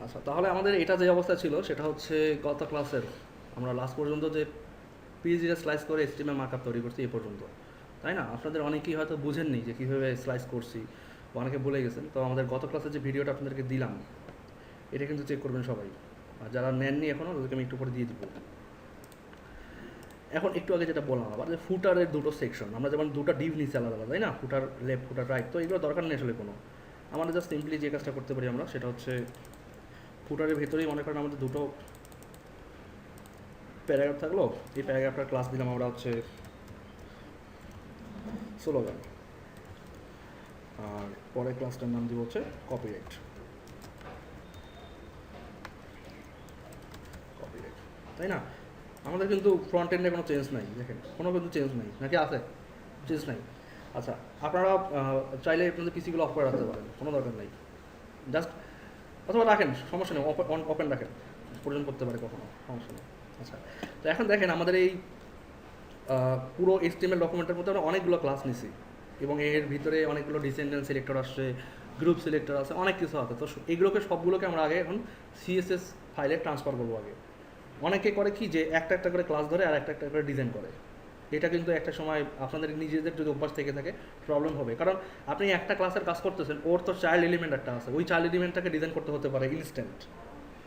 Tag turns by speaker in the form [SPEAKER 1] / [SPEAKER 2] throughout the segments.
[SPEAKER 1] আচ্ছা, তাহলে আমাদের এটা যে অবস্থা ছিল সেটা হচ্ছে গত ক্লাসের আমরা লাস্ট পর্যন্ত যে পিএইচডিটা স্লাইস করে এসটিএমএল মার্কআপ তৈরি করছি এই পর্যন্ত, তাই না? আপনাদের অনেকেই হয়তো বুঝেননি যে কীভাবে স্লাইস করছি, বা অনেকে বলে গেছেন। তো আমাদের গত ক্লাসের যে ভিডিওটা আপনাদেরকে দিলাম এটা কিন্তু চেক করবেন সবাই, আর যারা নেননি এখনও তাদেরকে আমি একটু পরে দিয়ে দিব। এখন একটু আগে যেটা বললাম আবার যে ফুটারের দুটো সেকশন, আমরা যেমন দুটো ডিভ নিচে আলাদা আলাদা, তাই না? ফুটার লেফট, ফুটার রাইট, তো এগুলো দরকার নেই আসলে কোনো। আমাদের জাস্ট সিম্পলি যে কাজটা করতে পারি আমরা সেটা হচ্ছে ফুটারের ভেতরেই মনে করেন আমাদের দুটো প্যারাগ্রাফ থাকলো, এই প্যারাগ্রাফটার ক্লাস দিলাম আমরা হচ্ছে স্লোগান, আর পরের ক্লাসটার নাম দিব হচ্ছে কপিরাইট। কপিরাইট, তাই না? আমাদের কিন্তু ফ্রন্ট এন্ডে কোনো চেঞ্জ নাই, দেখেন কোনো কিন্তু চেঞ্জ নাই, নাকি আছে? চেঞ্জ নাই। আচ্ছা, আপনারা চাইলে আপনাদের পিসিগুলো অফ করে রাখতে পারেন, কোনো দরকার নাই। জাস্ট অথবা রাখেন, সমস্যা নেই, ওপেন রাখেন, প্রয়োজন করতে পারে কখনো, সমস্যা নেই। আচ্ছা, তো এখন দেখেন আমাদের এই পুরো এইচটিএমএল ডকুমেন্টের মধ্যে আমরা অনেকগুলো ক্লাস নিছি, এবং এর ভিতরে অনেকগুলো ডিসেন্ডেন্ট সিলেক্টর আসছে, গ্রুপ সিলেক্টর আছে, অনেক কিছু আছে। তো এগুলোকে সবগুলোকে আমরা আগে এখন সিএসএস ফাইলে ট্রান্সফার করবো আগে। অনেকে করে কি যে একটা একটা করে ক্লাস ধরে আর একটা একটা করে ডিজাইন করে, এটা কিন্তু একটা সময় আপনাদের নিজেদের যদি অভ্যাস থেকে থাকে প্রবলেম হবে। কারণ আপনি একটা ক্লাসের কাজ করতেছেন, ওর তো চাইল্ড এলিমেন্ট একটা আছে, ওই চাইল্ড এলিমেন্টটাকে ডিজাইন করতে হতে পারে ইনস্ট্যান্ট,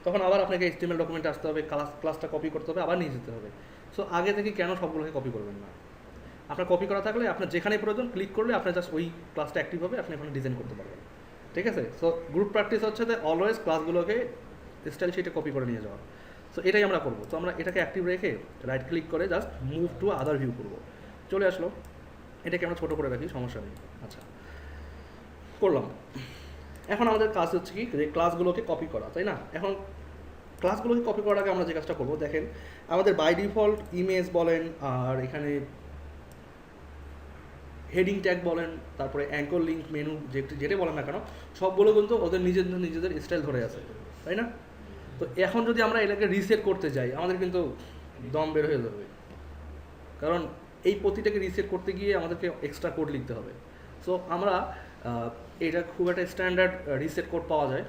[SPEAKER 1] তখন আবার আপনাকে এইচটিএমএল ডকুমেন্টে আসতে হবে, ক্লাসটা কপি করতে হবে, আবার নিয়ে যেতে হবে। সো আগে থেকে কেন সবগুলোকে কপি করবেন না? আপনার কপি করা থাকলে আপনার যেখানে প্রয়োজন ক্লিক করলে আপনার জাস্ট ওই ক্লাসটা অ্যাক্টিভ হবে, আপনি ওখানে ডিজাইন করতে পারবেন। ঠিক আছে? সো গ্রুপ প্র্যাকটিস হচ্ছে যে অলওয়েজ ক্লাসগুলোকে স্টাইল শিটে কপি করে নিয়ে যাওয়া। সো এটাই আমরা করবো। তো আমরা এটাকে অ্যাক্টিভ রেখে রাইট ক্লিক করে just move to other view করবো, চলে আসলো। এটাকে আমরা ছোটো করে রাখি, সমস্যা নেই। আচ্ছা, করলাম। এখন আমাদের কাজ হচ্ছে কি যে ক্লাসগুলোকে কপি করা, তাই না? এখন ক্লাসগুলোকে কপি করার আগে আমরা যে কাজটা করবো, দেখেন আমাদের বাই ডিফল্ট ইমেজ বলেন, আর এখানে হেডিং ট্যাগ বলেন, তারপরে অ্যাঙ্কর লিঙ্ক মেনু যেটা বলেন না কেন, সবগুলো কিন্তু ওদের নিজেদের স্টাইল ধরে আছে, তাই না? তো এখন যদি আমরা এটাকে রিসেট করতে যাই আমাদের কিন্তু দম বের হয়ে যাবে, কারণ এই প্রতিটাকে রিসেট করতে গিয়ে আমাদেরকে এক্সট্রা কোড লিখতে হবে। সো আমরা এটা খুব একটা স্ট্যান্ডার্ড রিসেট কোড পাওয়া যায়,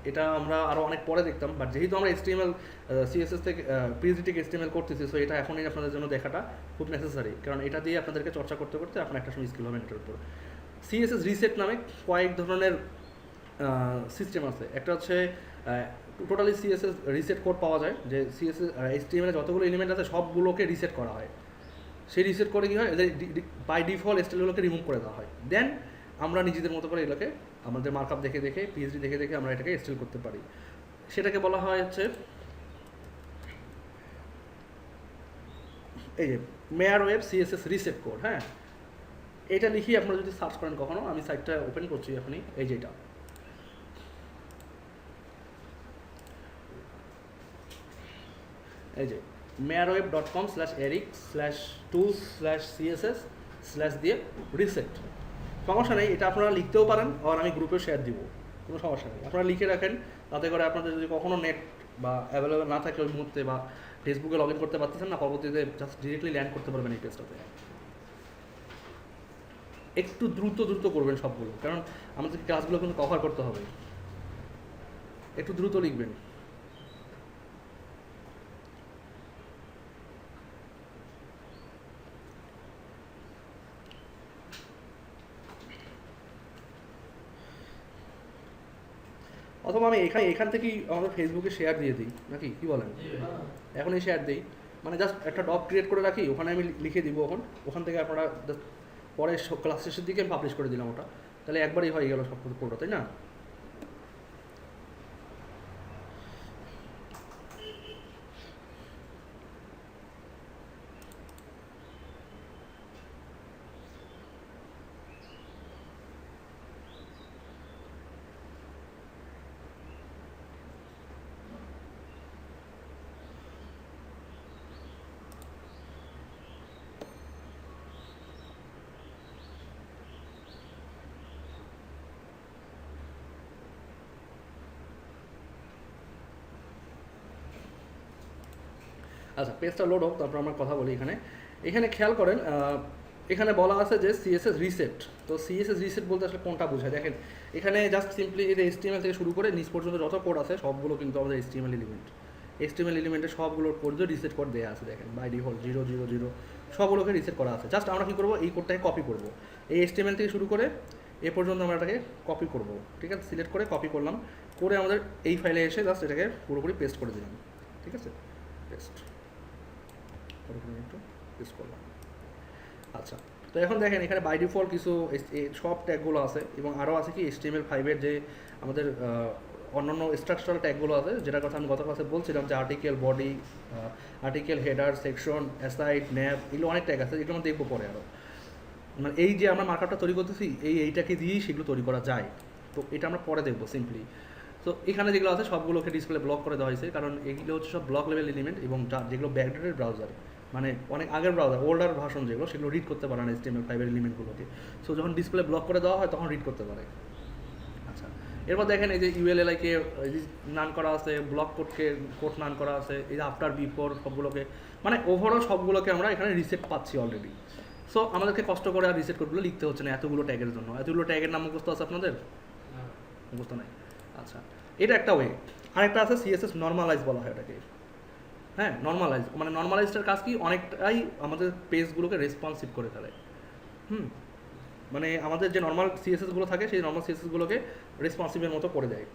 [SPEAKER 1] এটা আমরা আরও অনেক পরে দেখতাম, বাট যেহেতু আমরা এসটিএমএল সিএসএস থেকে পিএইচডি থেকে এসটিএমএল করতেছি, সো এটা এখনই আপনাদের জন্য দেখাটা খুব নেসেসারি, কারণ এটা দিয়ে আপনাদেরকে চর্চা করতে করতে আপনার একটা সময় স্কিল হবে এটার উপর। সিএসএস রিসেট নামে কয়েক ধরনের সিস্টেম আছে। একটা হচ্ছে টোটালি সিএসএস রিসেট কোড পাওয়া যায়, যে সিএসএস এইচটিএমএল এর যতগুলো এলিমেন্ট আছে সবগুলোকে রিসেট করা হয়। সেই রিসেট করে কী হয়, এদের বাই ডিফল্ট স্টাইলগুলোকে রিমুভ করে দেওয়া হয়। দেন আমরা নিজেদের মতো করে এগুলোকে আমাদের মার্কআপ দেখে দেখে পিএইচডি দেখে দেখে আমরা এটাকে স্টাইল করতে পারি। সেটাকে বলা হয় হচ্ছে এই যে মেয়ার ওয়েব সিএসএস রিসেট কোড। হ্যাঁ, এটা লিখি আপনারা যদি সার্চ করেন কখনো, আমি সাইটটা ওপেন করছি এখনই, এই যেটা এই যে mearweb.com/eric/tools/css/ দিয়ে রিসেট। সমস্যা নেই, এটা আপনারা লিখতেও পারেন, আর আমি গ্রুপে শেয়ার দিব, কোনো সমস্যা নেই। আপনারা লিখে রাখেন, তাতে করে আপনাদের যদি কখনো নেট বা অ্যাভেলেবেল না থাকে ওই মুহূর্তে, বা ফেসবুকে লগ ইন করতে পারতেছেন না, পরবর্তীতে জাস্ট ডিরেক্টলি ল্যান্ড করতে পারবেন এই পেজটাতে। একটু দ্রুত দ্রুত করবেন সবগুলো, কারণ আমাদের ক্লাসগুলো কিন্তু কভার করতে হবে, একটু দ্রুত লিখবেন। অথবা আমি এখান থেকেই আমাদের ফেসবুকে শেয়ার দিয়ে দিই, নাকি কি বলেন? এখনই শেয়ার দিই, মানে জাস্ট একটা ডক ক্রিয়েট করে রাখি, ওখানে আমি লিখে দিব, ওখান থেকে আপনারা জাস্ট পরে ক্লাস শেষের দিকে আমি পাবলিশ করে দিলাম ওটা, তাহলে একবারই হয়ে গেল সব কিছু পুরোটা, তাই না? আচ্ছা, পেজটা লোড হোক, তারপর আমরা কথা বলি। এখানে খেয়াল করেন এখানে বলা আছে যে সিএসএস রিসেট। তো সিএসএস রিসেট বলতে আসলে কোনটা বোঝায় দেখেন, এখানে জাস্ট সিম্পলি এই HTML থেকে শুরু করে নিচ পর্যন্ত যত কোড আছে সবগুলো কিন্তু আমাদের HTML এলিমেন্ট। HTML এলিমেন্টের সবগুলোর কোড যে রিসেট কোড দেওয়া আছে দেখেন, বাই ডিফল্ট 000 সবগুলোকে রিসেট করা আছে। জাস্ট আমরা কী করবো, এই কোডটাকে কপি করবো, এই HTML থেকে শুরু করে এ পর্যন্ত আমরা এটাকে কপি করব, ঠিক আছে, সিলেক্ট করে কপি করলাম, করে আমাদের এই ফাইলে এসে জাস্ট এটাকে পুরোপুরি পেস্ট করে দিলাম, ঠিক আছে, পেস্ট একটু পেস্ট করলাম। আচ্ছা, তো এখন দেখেন এখানে বাই ডিফল্ট কিছু সব ট্যাগগুলো আছে এবং আরও আছে কি HTML5-এর যে আমাদের অন্যান্য স্ট্রাকচারাল ট্যাগগুলো আছে, যেটার কথা আমি গত ক্লাসে বলছিলাম যে article, body, article, header, section, aside, nav, এগুলো অনেক ট্যাগ আছে, এগুলো আমরা দেখবো পরে আরও। মানে এই যে আমরা মার্কআপটা তৈরি করতেছি এইটাকে দিয়েই সেগুলো তৈরি করা যায়, তো এটা আমরা পরে দেখবো সিম্পলি। তো এখানে যেগুলো আছে সবগুলোকে ডিসপ্লে ব্লক করে দেওয়া হয়েছে, কারণ এগুলো হচ্ছে সব ব্লক লেভেল এলিমেন্ট এবং যেগুলো ব্যাকডেটেড ব্রাউজার, মানে অনেক আগের ব্রাউজার, ওল্ডার ভার্সন যেগুলো, সেগুলো রিড করতে পারে না HTML5-এর এলিমেন্টগুলোকে। সো যখন ডিসপ্লে ব্লক করে দেওয়া হয় তখন রিড করতে পারে। আচ্ছা, এরপর দেখেন এই যে ULLI-কে নান করা আছে, ব্লক কোড নান করা আছে, এই যে আফটার, বিফোর সবগুলোকে, মানে ওভারঅল সবগুলোকে আমরা এখানে রিসেট পাচ্ছি অলরেডি। সো আমাদেরকে কষ্ট করে আর রিসেট কোডগুলো লিখতে হচ্ছে না এতগুলো ট্যাগের জন্য। এতগুলো ট্যাগের নাম মুখস্থ আছে আপনাদের? মুখস্থ নাই। আচ্ছা, এটা একটা ওয়ে। আরেকটা আছে CSS নর্মালাইজ বলা হয় এটাকে। হ্যাঁ, নর্মালাইজ মানে নর্মালাইজটার কাজ কি, অনেকটাই আমাদের পেজগুলোকে রেসপন্সিভ করে ফেলে। মানে আমাদের যে নর্মাল CSS-গুলো থাকে সেই নর্মাল CSS-গুলোকে রেসপন্সিভের মতো করে দেয়।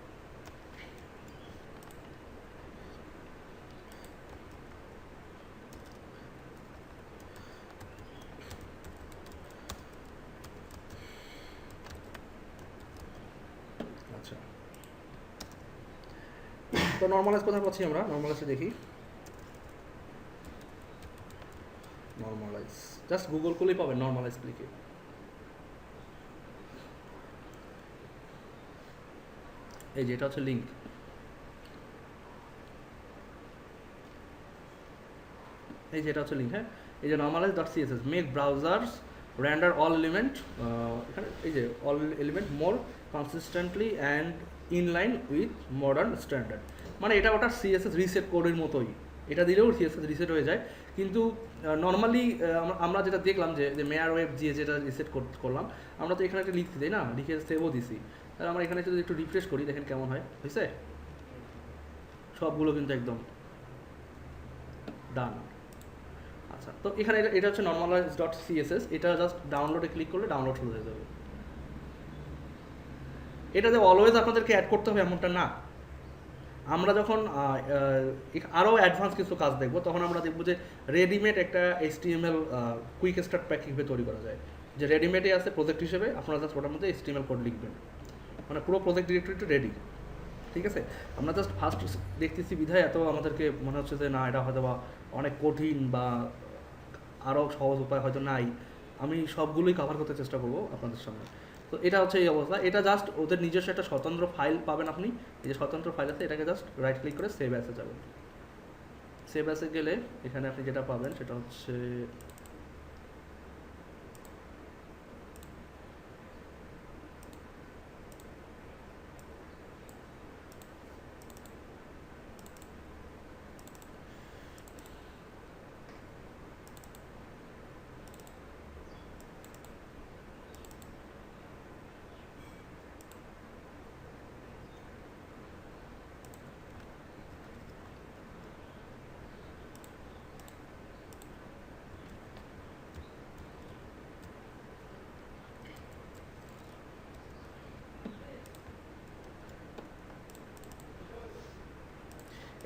[SPEAKER 1] আচ্ছা, তো নর্মালাইজ কোথায় পাচ্ছি আমরা? নর্মালাইজে দেখি, নর্মালাইজ জাস্ট গুগল করলেই পাবেন, নর্মালাইজ ক্লিকে। এই যে এটা হচ্ছে লিঙ্ক, এই যে এটা হচ্ছে লিঙ্ক। হ্যাঁ, এই যে normalize.css make browsers render all element, এখানে এই যে all element more consistently and in line with modern standard. মানে এটা ওটা CSS রিসেট কোডের মতোই, এটা দিলেও CSS রিসেট হয়ে যায়। কিন্তু নর্মালি আমরা যেটা দেখলাম যে মেয়ার ওয়েব দিয়ে যেটা রিসেট করলাম, আমরা তো এখানে একটা লিখতে দিই না, লিখে সেভও দিছি। তাহলে আমরা এখানে যদি একটু রিফ্রেশ করি দেখেন কেমন হয়, হয়েছে, সবগুলো কিন্তু একদম ডান। আচ্ছা, তো এখানে এটা হচ্ছে normalize.css, এটা জাস্ট ডাউনলোডে ক্লিক করলে ডাউনলোড শুরু হয়ে যাবে। এটাতে অলওয়েজ আপনাদেরকে অ্যাড করতে হবে এমনটা না। আমরা যখন আরও অ্যাডভান্স কিছু কাজ দেখবো তখন আমরা দেখবো যে রেডিমেড একটা HTML কুইক স্টার্ট প্যাক কীভাবে তৈরি করা যায়, যে রেডিমেডে আছে প্রজেক্ট হিসেবে, আপনারা জাস্ট ওটার মধ্যে HTML কোড লিখবেন, মানে পুরো প্রজেক্ট ডিরেক্টরিটা রেডি, ঠিক আছে। আমরা জাস্ট ফার্স্ট দেখতেছি বিধায় এত আমাদেরকে মনে হচ্ছে যে না এটা হয়তো বা অনেক কঠিন বা আরও সহজ উপায় হয়তো নাই। আমি সবগুলোই কভার করতে চেষ্টা করবো আপনাদের সামনে। তো এটা হচ্ছে এই অবস্থা। এটা জাস্ট ওদের নিজস্ব একটা স্বতন্ত্র ফাইল পাবেন আপনি, এই যে স্বতন্ত্র ফাইল আছে, এটাকে জাস্ট রাইট ক্লিক করে সেভ অ্যাসে যাবেন। সেভ অ্যাসে গেলে এখানে আপনি যেটা পাবেন সেটা হচ্ছে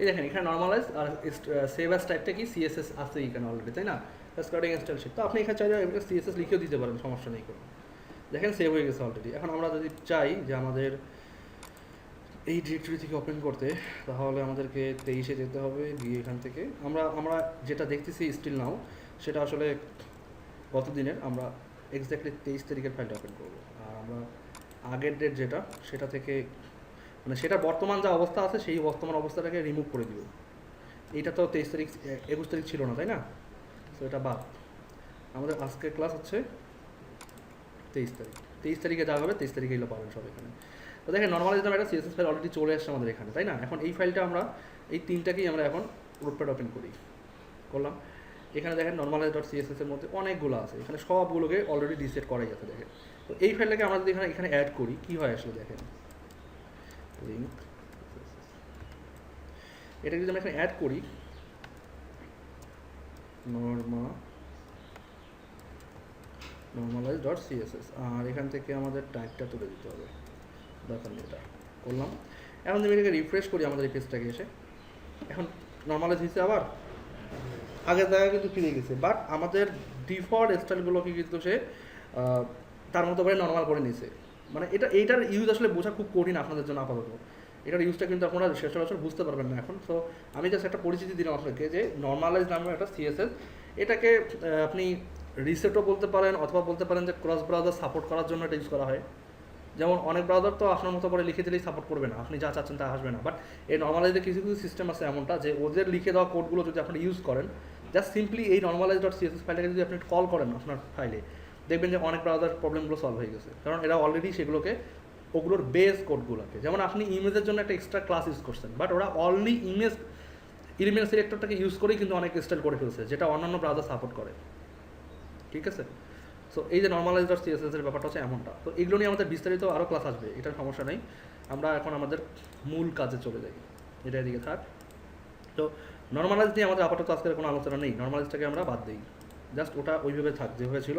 [SPEAKER 1] এই দেখেন এখানে নর্মালাইজ আর সেভ অ্যাস টাইপটা কি CSS আছে এখানে অলরেডি, তাই না, স্টার্টিং স্টাইল শিট। তো আপনি এখানে চাইলে CSS লিখেও দিতে পারেন, সমস্যা নেই কোনো। দেখেন সেভ হয়ে গেছে অলরেডি। এখন আমরা যদি চাই যে আমাদের এই ডিরেক্টরি থেকে ওপেন করতে, তাহলে আমাদেরকে 23-এ যেতে হবে, গিয়ে এখান থেকে আমরা যেটা দেখতেছি স্টিল নাও, সেটা আসলে গত দিনের, আমরা এক্স্যাক্টলি 23 তারিখের ফাইলটা ওপেন করবো। আর আমরা আগের ডেট যেটা, সেটা থেকে মানে সেটা বর্তমান যা অবস্থা আছে সেই বর্তমান অবস্থাটাকে রিমুভ করে দিব। এইটা তো 23 তারিখ 21 তারিখ ছিল না, তাই না, তো এটা বাদ। আমাদের আজকের ক্লাস হচ্ছে 23 তারিখ, 23 তারিখে যা হবে 23 তারিখে এগুলো পাবেন সব এখানে। তো দেখেন নর্মালাইজ নামে একটা CSS ফাইল অলরেডি চলে আসছে আমাদের এখানে, তাই না। এখন এই ফাইলটা আমরা এই তিনটাকেই আমরা এখন নোটপ্যাড ওপেন করলাম। এখানে দেখেন normalize.css এর মধ্যে অনেকগুলো আছে, এখানে সবগুলোকে অলরেডি ডিসেট করাই আছে দেখেন। তো এই ফাইলটাকে আমরা যদি এখানে অ্যাড করি কি হয় আসলে দেখেন, লিঙ্ক এটা যদি আমরা এখানে অ্যাড করি normalize.css, আর এখান থেকে আমাদের টাইপটা তুলে দিতে হবে, দরকার নেই, এটা করলাম। এখন যদি এটাকে রিফ্রেশ করি আমাদের এই পেজটাকে এসে, এখন নর্মালাইজ হয়েছে, আবার আগের জায়গায় কিন্তু ফিরে গেছে, বাট আমাদের ডিফল্ট স্টাইলগুলোকে কিন্তু সে তার মতো করে নর্মাল করে নিয়েছে। মানে এইটার ইউজ আসলে বোঝা খুব কঠিন আপনাদের জন্য আপাতত, এটার ইউজটা কিন্তু আপনারা সচরাচর বুঝতে পারবেন না এখন। সো আমি জাস্ট একটা পরিচিতি দিলাম আপনাকে যে নর্মালাইজ নামে একটা সিএসএস, এটাকে আপনি রিসেটও বলতে পারেন, অথবা বলতে পারেন যে ক্রস ব্রাউজার সাপোর্ট করার জন্য এটা ইউজ করা হয়। যেমন অনেক ব্রাউজার তো আপনার মতো করে লিখে দিলেই সাপোর্ট করবে না, আপনি যা চাচ্ছেন তা আসবে না, বাট এই নর্মালাইজে কিছু কিছু সিস্টেম আছে এমনটা যে ওদের লিখে দেওয়া কোডগুলো যদি আপনি ইউজ করেন, জাস্ট সিম্পলি এই normalize.css ফাইলটাকে যদি আপনি কল করেন আপনার ফাইলে, দেখবেন যে অনেক ব্রাউজার প্রবলেমগুলো সলভ হয়ে গেছে, কারণ এরা অলরেডি সেগুলোকে ওগুলোর বেস কোডগুলোকে, যেমন আপনি ইমেজের জন্য একটা এক্সট্রা ক্লাস ইউজ করছেন, বাট ওরা অনলি এলিমেন্ট সিলেক্টরটাকে ইউজ করেই কিন্তু অনেক স্টাইল করে ফেলছে, যেটা অন্যান্য ব্রাউজার সাপোর্ট করে, ঠিক আছে। সো এই যে normalize.css এর ব্যাপারটা হচ্ছে এমনটা। তো এগুলো নিয়ে আমাদের বিস্তারিত আরও ক্লাস আসবে, এটার সমস্যা নেই। আমরা এখন আমাদের মূল কাজে চলে যাই, এটা এদিকে থাক। তো নর্মালাইজ নিয়ে আমাদের আপাতত আজকের কোনো আলোচনা নেই, নর্মালাইজটাকে আমরা বাদ দিই, জাস্ট ওটা ওইভাবে থাক, যেভাবে ছিল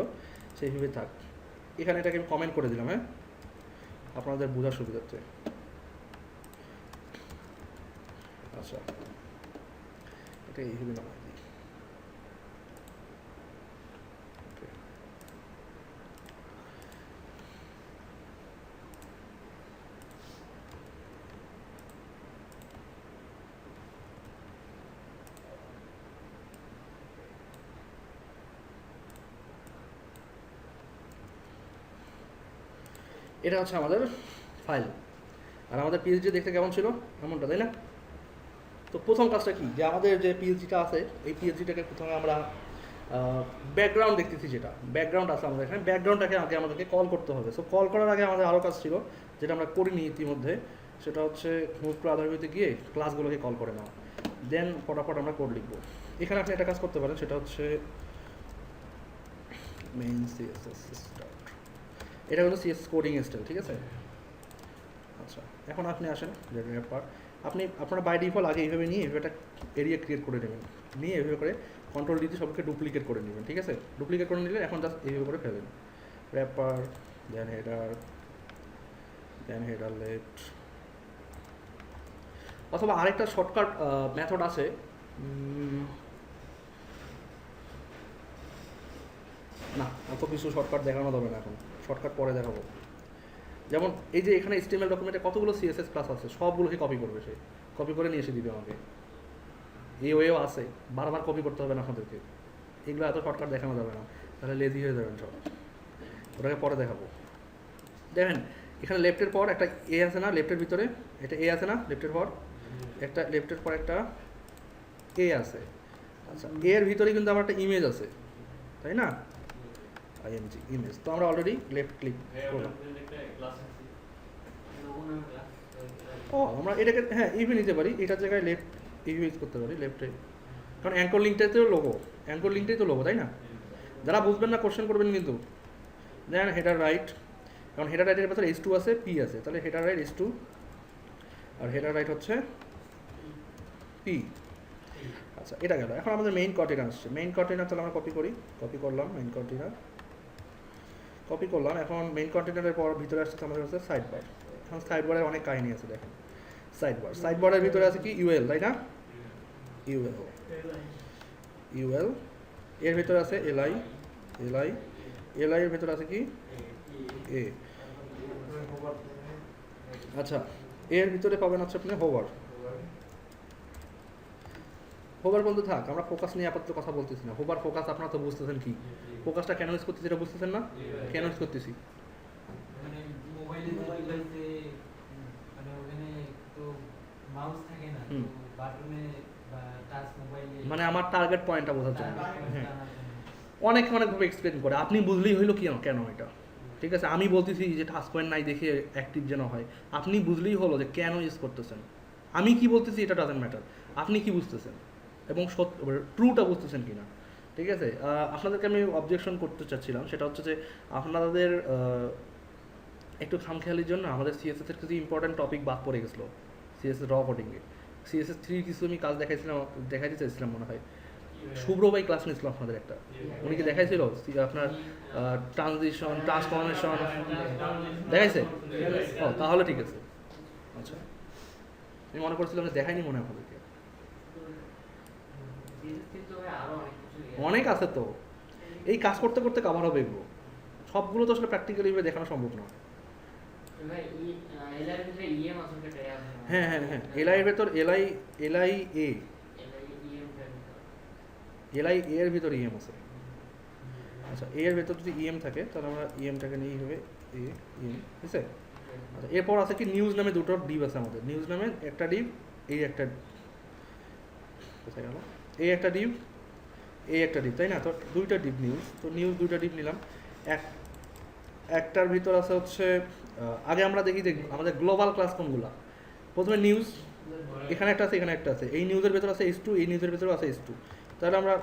[SPEAKER 1] সেইভাবে থাক। এখানে এটাকে আমি কমেন্ট করে দিলাম, হ্যাঁ, আপনাদের বোঝার সুবিধার্থে। আচ্ছা, এটা এইভাবে নামাই দিই। এটা হচ্ছে আমাদের ফাইল, আর আমাদের পিএইচডি দেখতে কেমন ছিল এমনটা, তাই না? তো প্রথম কাজটা কি, যে আমাদের যে পিএইচডিটা আছে এই পিএইচডিটাকে প্রথমে আমরা ব্যাকগ্রাউন্ড দেখতেছি, যেটা ব্যাকগ্রাউন্ড আছে আমাদের এখানে, ব্যাকগ্রাউন্ডটাকে আগে আমাদেরকে কল করতে হবে। সো কল করার আগে আমাদের আরও কাজ ছিল যেটা আমরা করিনি ইতিমধ্যে, সেটা হচ্ছে মুভ টু আদারভিউতে গিয়ে ক্লাসগুলোকে কল করে নেওয়া, দেন ফটাফট আমরা কোড লিখবো। এখানে আপনি একটা কাজ করতে পারেন, সেটা হচ্ছে মেইন সিএসএস স্টার্ট, এটা হলো সিএসএস কোডিং স্টাইল, ঠিক আছে। আচ্ছা, এখন আপনি আসেন পার্ট, আপনারা বাই ডিফল্ট আগে এইভাবে নিয়ে এইভাবে একটা এরিয়া ক্রিয়েট করে নেবেন, নিয়ে এইভাবে করে কন্ট্রোল দিয়ে সবকে ডুপ্লিকেট করে নেবেন, ঠিক আছে। ডুপ্লিকেট করে নিলে এখন জাস্ট এইভাবে করে ফেলেন, র্যাপার, দেন হেডার লেফট, অথবা আরেকটা শর্টকাট মেথড আছে, না অত কিছু শর্টকাট দেখানো যাবে না এখন, শর্টকাট পরে দেখাবো। যেমন এই যে এখানে HTML ডকুমেন্টে কতগুলো CSS ক্লাস আছে, সবগুলোকে কপি করবে, সে কপি করে নিয়ে এসে দিবে আমাকে, এই ওয়েও আছে, বারবার কপি করতে হবে না আপনাদেরকে, এগুলো এত শর্টকাট দেখানো যাবে না, তাহলে লেজি হয়ে যাবেন সব, ওটাকে পরে দেখাবো। দেখেন এখানে লেফটের পর একটা এ আছে না, লেফটের ভিতরে এটা এ আছে না, লেফটের পর একটা এ আছে। আচ্ছা, এর ভিতরে কিন্তু আমার একটা ইমেজ আছে, তাই না, IMG ইমেজ। তো আমরা অলরেডি লেফট ক্লিক করলাম, ও আমরা এটাকে হ্যাঁ ইভি নিতে পারি, এটার জায়গায় লেফট ইউজ করতে পারি, লেফটে, কারণ অ্যাঙ্কর লিঙ্কটাতেও লোগো, অ্যাঙ্কর লিঙ্কটাই তো লোগো, তাই না। যারা বুঝবেন না কোশ্চেন করবেন কিন্তু, দেন হেডার রাইট, কারণ হেডার রাইটের ভেতরে H2 আছে, P আছে, তাহলে হেডার রাইট H2 আর হেডার রাইট হচ্ছে P। আচ্ছা, এটা গেল। এখন আমাদের মেইন কন্টেনার আসছে, মেইন কন্টেনার তাহলে আমরা কপি করলাম মেইন কন্টেনার, কপি করলাম। এখন মেইন কন্টেনারের পর ভিতরে আসছে আমাদের কাছে সাইড বার। এখন সাইড বারের অনেক কাহিনী আছে, দেখেন সাইড বারের ভিতরে আছে কি UL, তাই না, UL এর ভিতরে আছে LI এর ভিতরে আছে কি A। আচ্ছা, এর ভিতরে পাবেন হচ্ছে আপনি হোভার বলতে থাক, আমরা ফোকাস নিয়ে আপাতত কথা বলতেছি না। হোভার ফোকাস আপনারা তো বুঝতেছেন কি, ফোকাসটা কেন ইউজ করতেছি এটা বুঝতেছেন না, কেন ইউজ করতেছি,
[SPEAKER 2] মানে মোবাইলে ডিভাইসে মানে ওখানে তো মাউস থাকে না, তো বাটনে বা টাচ মোবাইলে,
[SPEAKER 1] মানে আমার টার্গেট পয়েন্টটা বোঝার জন্য। হ্যাঁ, অনেকভাবে এক্সপ্লেন করে, আপনি বুঝলেই হইলো কি কেন এটা, ঠিক আছে। আমি বলতেছি যে টাচ পয়েন্ট নাই দেখে অ্যাক্টিভ যেন হয়, আপনি বুঝলেই হলো যে কেন ইউজ করতেছেন। আমি কি বলতেছি এটা ডাজেন্ট ম্যাটার, আপনি কি বুঝতেছেন এবং ট্রুটা বুঝতেছেন কিনা। ঠিক আছে, আপনাদেরকে আমি অবজেকশন করতে চাচ্ছিলাম, সেটা হচ্ছে যে আপনাদের একটু খামখেয়ালির জন্য আমাদের সিএসএস এর কিছু ইম্পর্টেন্ট টপিক বাদ পড়ে গেছিলো সিএসএস র কোডিংয়ে। সিএসএস 3 কিছু আমি কাজ দেখাইতে চাইছিলাম মনে হয়, শুভ্র ভাই ক্লাস নিয়েছিল আপনাদের একটা, উনি কি দেখাইছিল আপনার ট্রানজিশন ট্রান্সফরমেশন দেখাইছে? ও তাহলে ঠিক আছে। আচ্ছা, আমি মনে করছিলাম যে দেখাইনি মনে হয় আপনাদেরকে। অনেক আছে তো, এই কাজ করতে করতে কাভার হবে এগুলো, সবগুলো তো আসলে প্র্যাকটিক্যালি ভাবে দেখানো সম্ভব না। হ্যাঁ হ্যাঁ হ্যাঁ, এলআই এর ভেতর এলআই এর ভিতর ইএম আছে। আচ্ছা, এ এর ভেতর যদি ইএম থাকে তাহলে আমরা ইএমটাকে নিয়েই হবে এ ইএম, ঠিক আছে? আচ্ছা, এরপর আছে কি নিউজ নামে দুটো ডিভ আছে আমাদের, নিউজ নামে একটা ডিভ, এই একটা কোথায় গেল, এই একটা ডিভ, এই একটা ডিভ, তাই না? তো দুইটা ডিভ নিউজ, তো নিউজ দুইটা ডিভ নিলাম। একটার ভিতর আছে হচ্ছে আগে আমরা দেখি যে আমাদের গ্লোবাল ক্লাস কোনগুলা। প্রথমে নিউজ, এখানে একটা আছে, এখানে একটা আছে, এই নিউজের ভেতর আছে H2, এই নিউজের ভেতর আছে H2, তাহলে আমরা